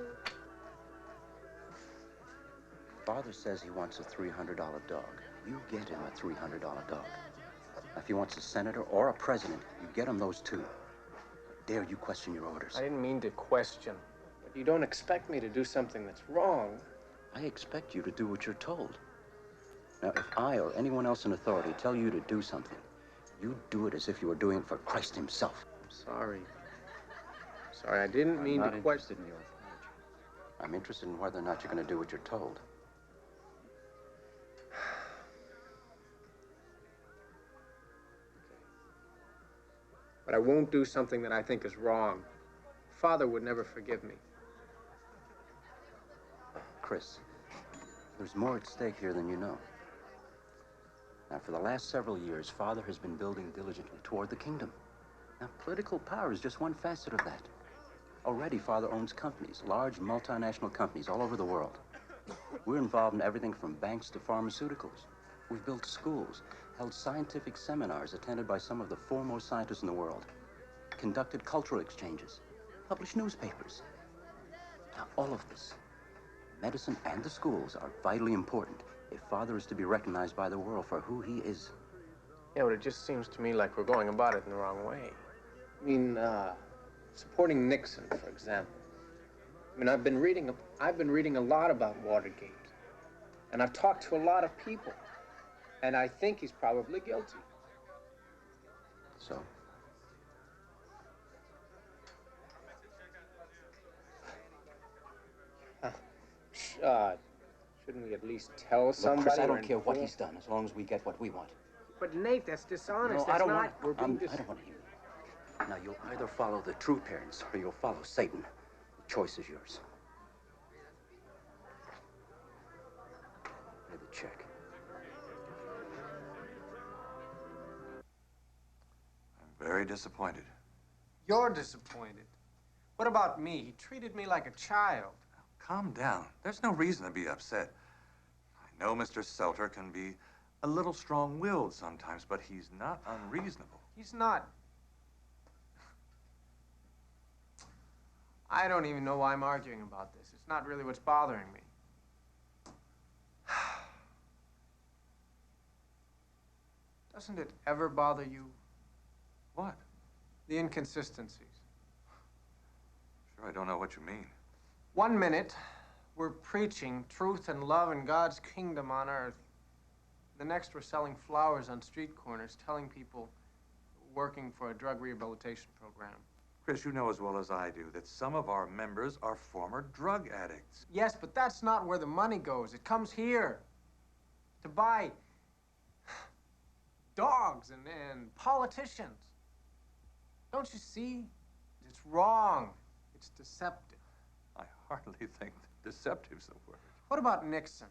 Father says he wants a $300 dog. You get him a $300 dog. Now, if he wants a senator or a president, you get him those two. Dare you question your orders? I didn't mean to question. But you don't expect me to do something that's wrong. I expect you to do what you're told. Now, if I or anyone else in authority tell you to do something, you do it as if you were doing it for Christ himself. I'm sorry. Sorry, I didn't mean to question. In your authority. I'm interested in whether or not you're going to do what you're told. But I won't do something that I think is wrong. Father would never forgive me. Chris, there's more at stake here than you know. Now, for the last several years, Father has been building diligently toward the kingdom. Now, political power is just one facet of that. Already, Father owns companies, large multinational companies all over the world. We're involved in everything from banks to pharmaceuticals. We've built schools, held scientific seminars attended by some of the foremost scientists in the world, conducted cultural exchanges, published newspapers. Now, all of this, medicine and the schools, are vitally important if Father is to be recognized by the world for who he is. Yeah, but it just seems to me like we're going about it in the wrong way. I mean, supporting Nixon, for example. I mean, I've been reading a lot about Watergate, and I've talked to a lot of people, and I think he's probably guilty. So? Shouldn't we at least tell somebody? Look, Chris, I don't care what he's done, as long as we get what we want. But Nate, that's dishonest. No, I don't not. want. We're being I don't want to hear it. Now, you'll either follow the true parents or you'll follow Satan. The choice is yours. Here's the check. I'm very disappointed. You're disappointed. What about me? He treated me like a child. Calm down. There's no reason to be upset. I know Mr. Selter can be a little strong-willed sometimes, but he's not unreasonable. He's not. I don't even know why I'm arguing about this. It's not really what's bothering me. Doesn't it ever bother you? What? The inconsistencies. Sure, I don't know what you mean. 1 minute, we're preaching truth and love and God's kingdom on earth. The next, we're selling flowers on street corners, telling people working for a drug rehabilitation program. Chris, you know as well as I do that some of our members are former drug addicts. Yes, but that's not where the money goes. It comes here to buy dogs and politicians. Don't you see? It's wrong. It's deceptive. I hardly think that deceptive's the word. What about Nixon?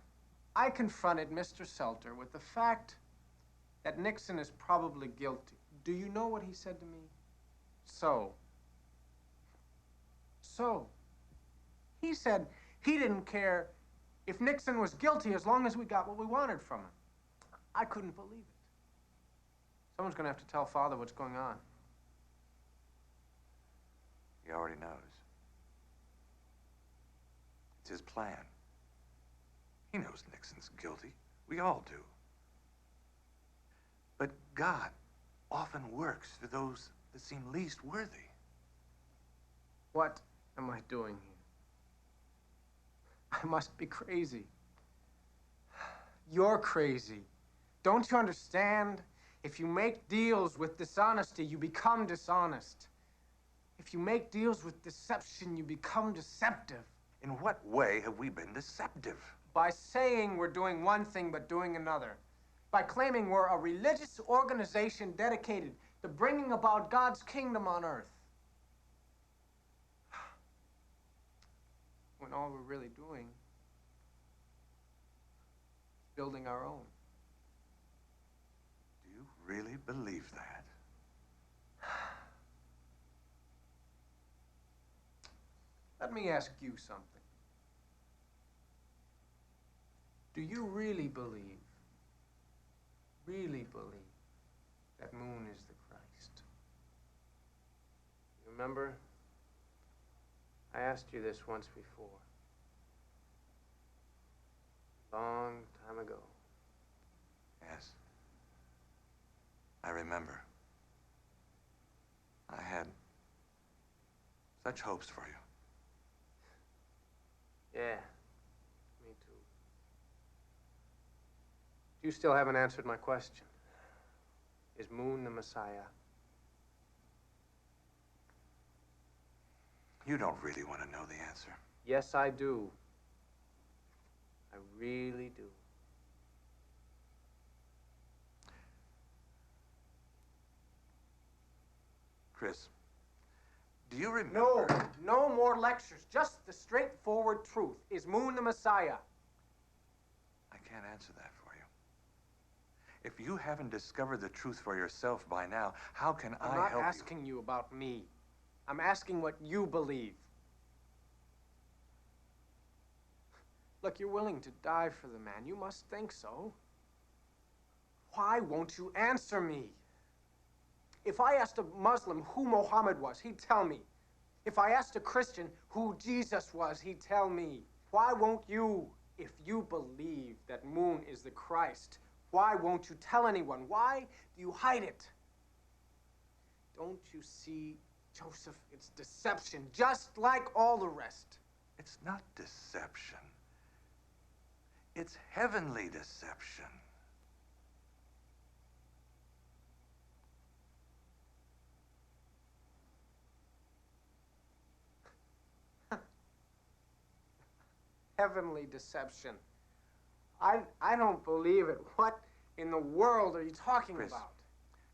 I confronted Mr. Selter with the fact that Nixon is probably guilty. Do you know what he said to me? So, he said he didn't care if Nixon was guilty as long as we got what we wanted from him. I couldn't believe it. Someone's going to have to tell Father what's going on. He already knows. It's his plan. He knows Nixon's guilty. We all do. But God often works for those that seem least worthy. What am I doing here? I must be crazy. You're crazy. Don't you understand? If you make deals with dishonesty, you become dishonest. If you make deals with deception, you become deceptive. In what way have we been deceptive? By saying we're doing one thing but doing another. By claiming we're a religious organization dedicated to bringing about God's kingdom on earth. When all we're really doing is building our own. Do you really believe that? Let me ask you something. Do you really believe that Moon is the Christ? You remember? I asked you this once before. Long time ago. Yes. I remember. I had such hopes for you. Yeah, me too. You still haven't answered my question. Is Moon the Messiah? You don't really want to know the answer. Yes, I do. I really do. Chris, do you remember? No more lectures. Just the straightforward truth. Is Moon the Messiah? I can't answer that for you. If you haven't discovered the truth for yourself by now, how can I help you? I'm not asking you about me. I'm asking what you believe. Look, you're willing to die for the man. You must think so. Why won't you answer me? If I asked a Muslim who Muhammad was, he'd tell me. If I asked a Christian who Jesus was, he'd tell me. Why won't you? If you believe that Moon is the Christ, why won't you tell anyone? Why do you hide it? Don't you see, Joseph, it's deception, just like all the rest. It's not deception. It's heavenly deception. Heavenly deception. I don't believe it. What in the world are you talking Chris, about?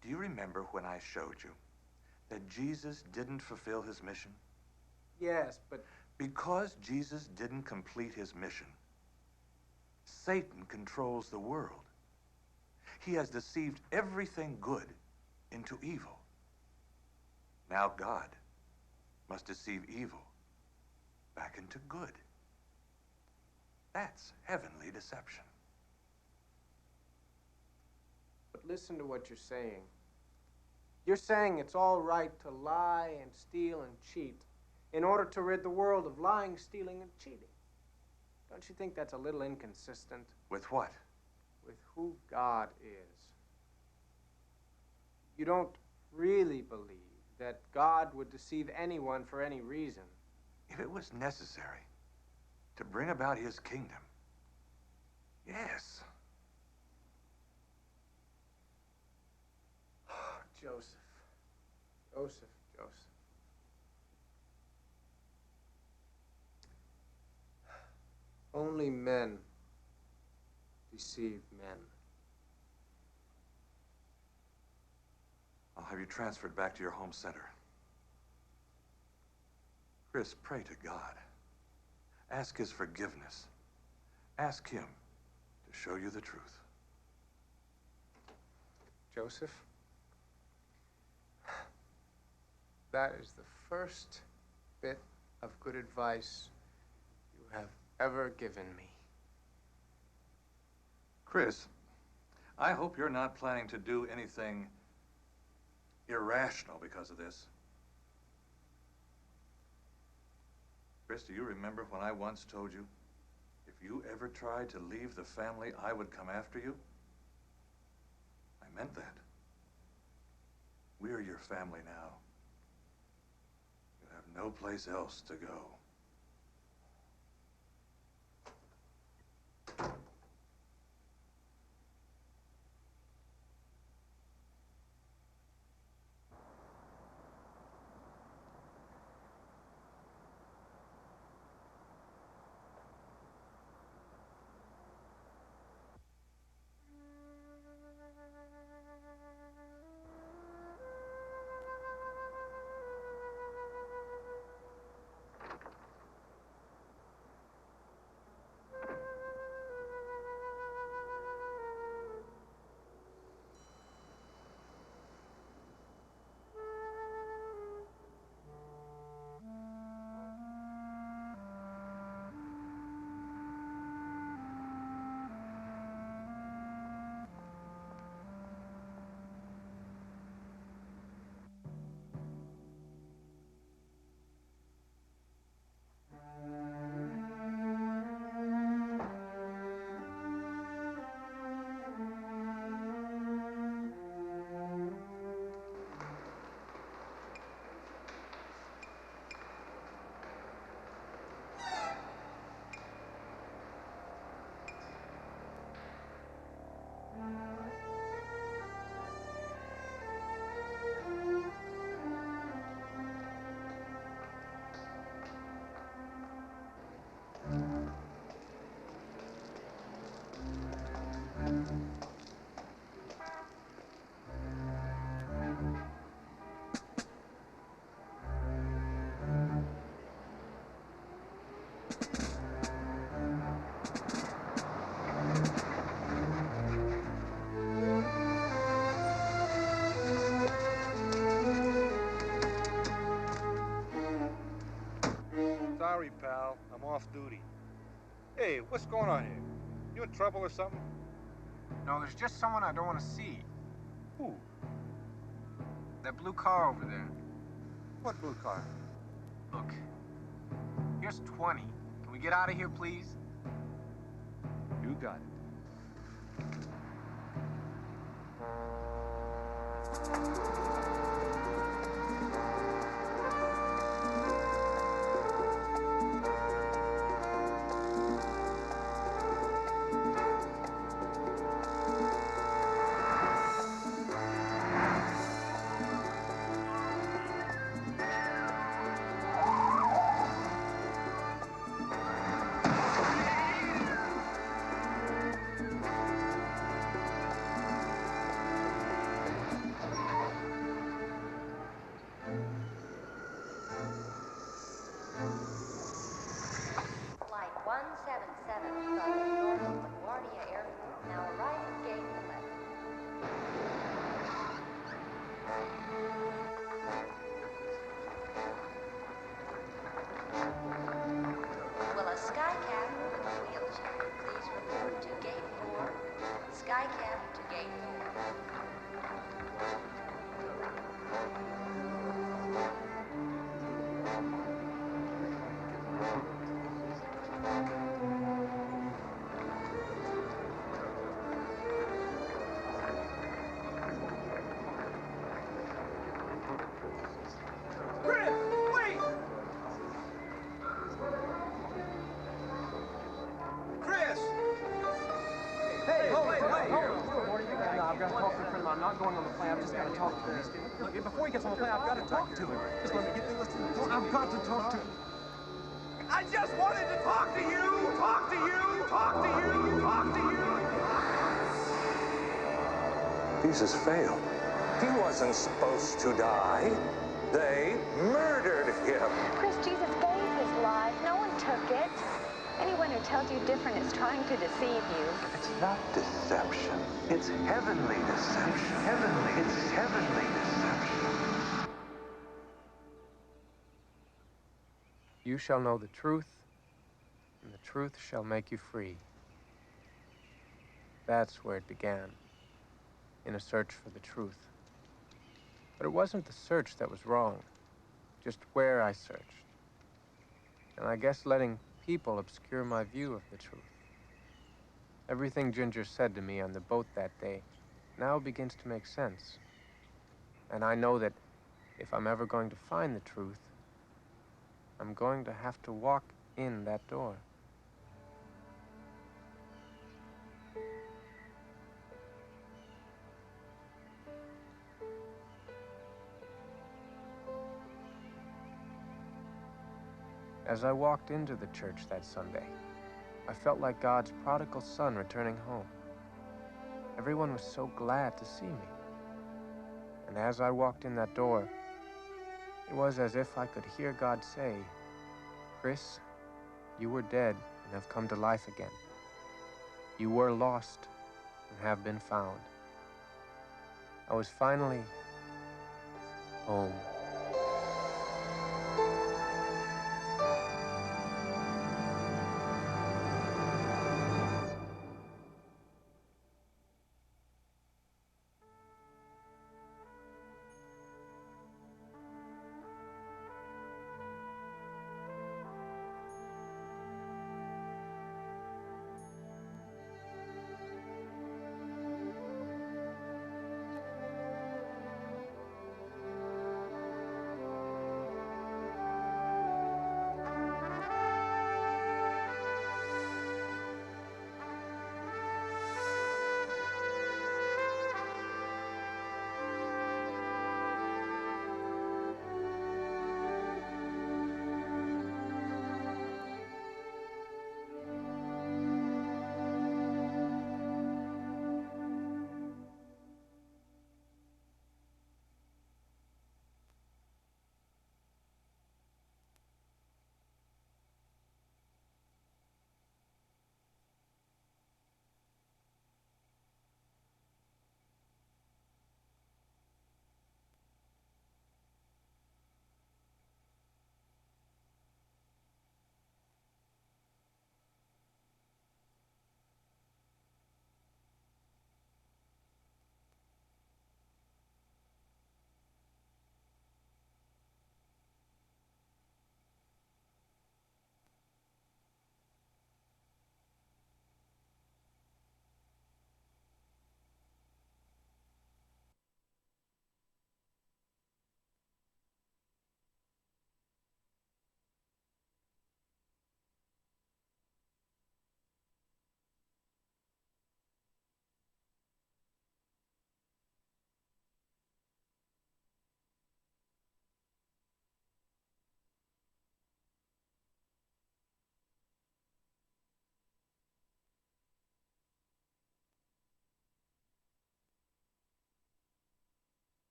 do you remember when I showed you that Jesus didn't fulfill his mission? Yes, but... Because Jesus didn't complete his mission, Satan controls the world. He has deceived everything good into evil. Now God must deceive evil back into good. That's heavenly deception. But listen to what you're saying. You're saying it's all right to lie and steal and cheat in order to rid the world of lying, stealing, and cheating. Don't you think that's a little inconsistent? With what? With who God is. You don't really believe that God would deceive anyone for any reason. If it was necessary to bring about his kingdom, yes. Joseph. Joseph. Only men deceive men. I'll have you transferred back to your home center. Chris, pray to God. Ask his forgiveness. Ask him to show you the truth. Joseph, that is the first bit of good advice you have ever given me. Chris, I hope you're not planning to do anything irrational because of this. Chris, do you remember when I once told you, if you ever tried to leave the family, I would come after you? I meant that. We're your family now. You have no place else to go. Sorry, pal. I'm off duty. Hey, what's going on here? You in trouble or something? No, there's just someone I don't want to see. Who? That blue car over there. What blue car? Look, here's 20. Can we get out of here, please? You got it. Flight 177 from Norfolk LaGuardia Airport, now arriving gate 11. Will a sky captain with a wheelchair please report to gate 4? Sky captain to gate 4. Chris, wait! Chris! Hey, hold it. No, I've got to talk to a friend of mine. I'm not going on the plane. I've just got to talk to him. Look, before he gets on the plane, I've got to talk to him. Just let me get through this. I've got to talk to him. I just wanted to talk to you! Talk to you! Talk to you! Talk to you! Jesus failed. He wasn't supposed to die. They murdered him. Chris, Jesus gave his life. No one took it. Anyone who tells you different is trying to deceive you. It's not deception. It's heavenly deception. It's heavenly deception. You shall know the truth, and the truth shall make you free. That's where it began, in a search for the truth. But it wasn't the search that was wrong, just where I searched. And I guess letting people obscure my view of the truth. Everything Ginger said to me on the boat that day now begins to make sense. And I know that if I'm ever going to find the truth, I'm going to have to walk in that door. As I walked into the church that Sunday, I felt like God's prodigal son returning home. Everyone was so glad to see me. And as I walked in that door, it was as if I could hear God say, "Chris, you were dead and have come to life again. You were lost and have been found." I was finally home.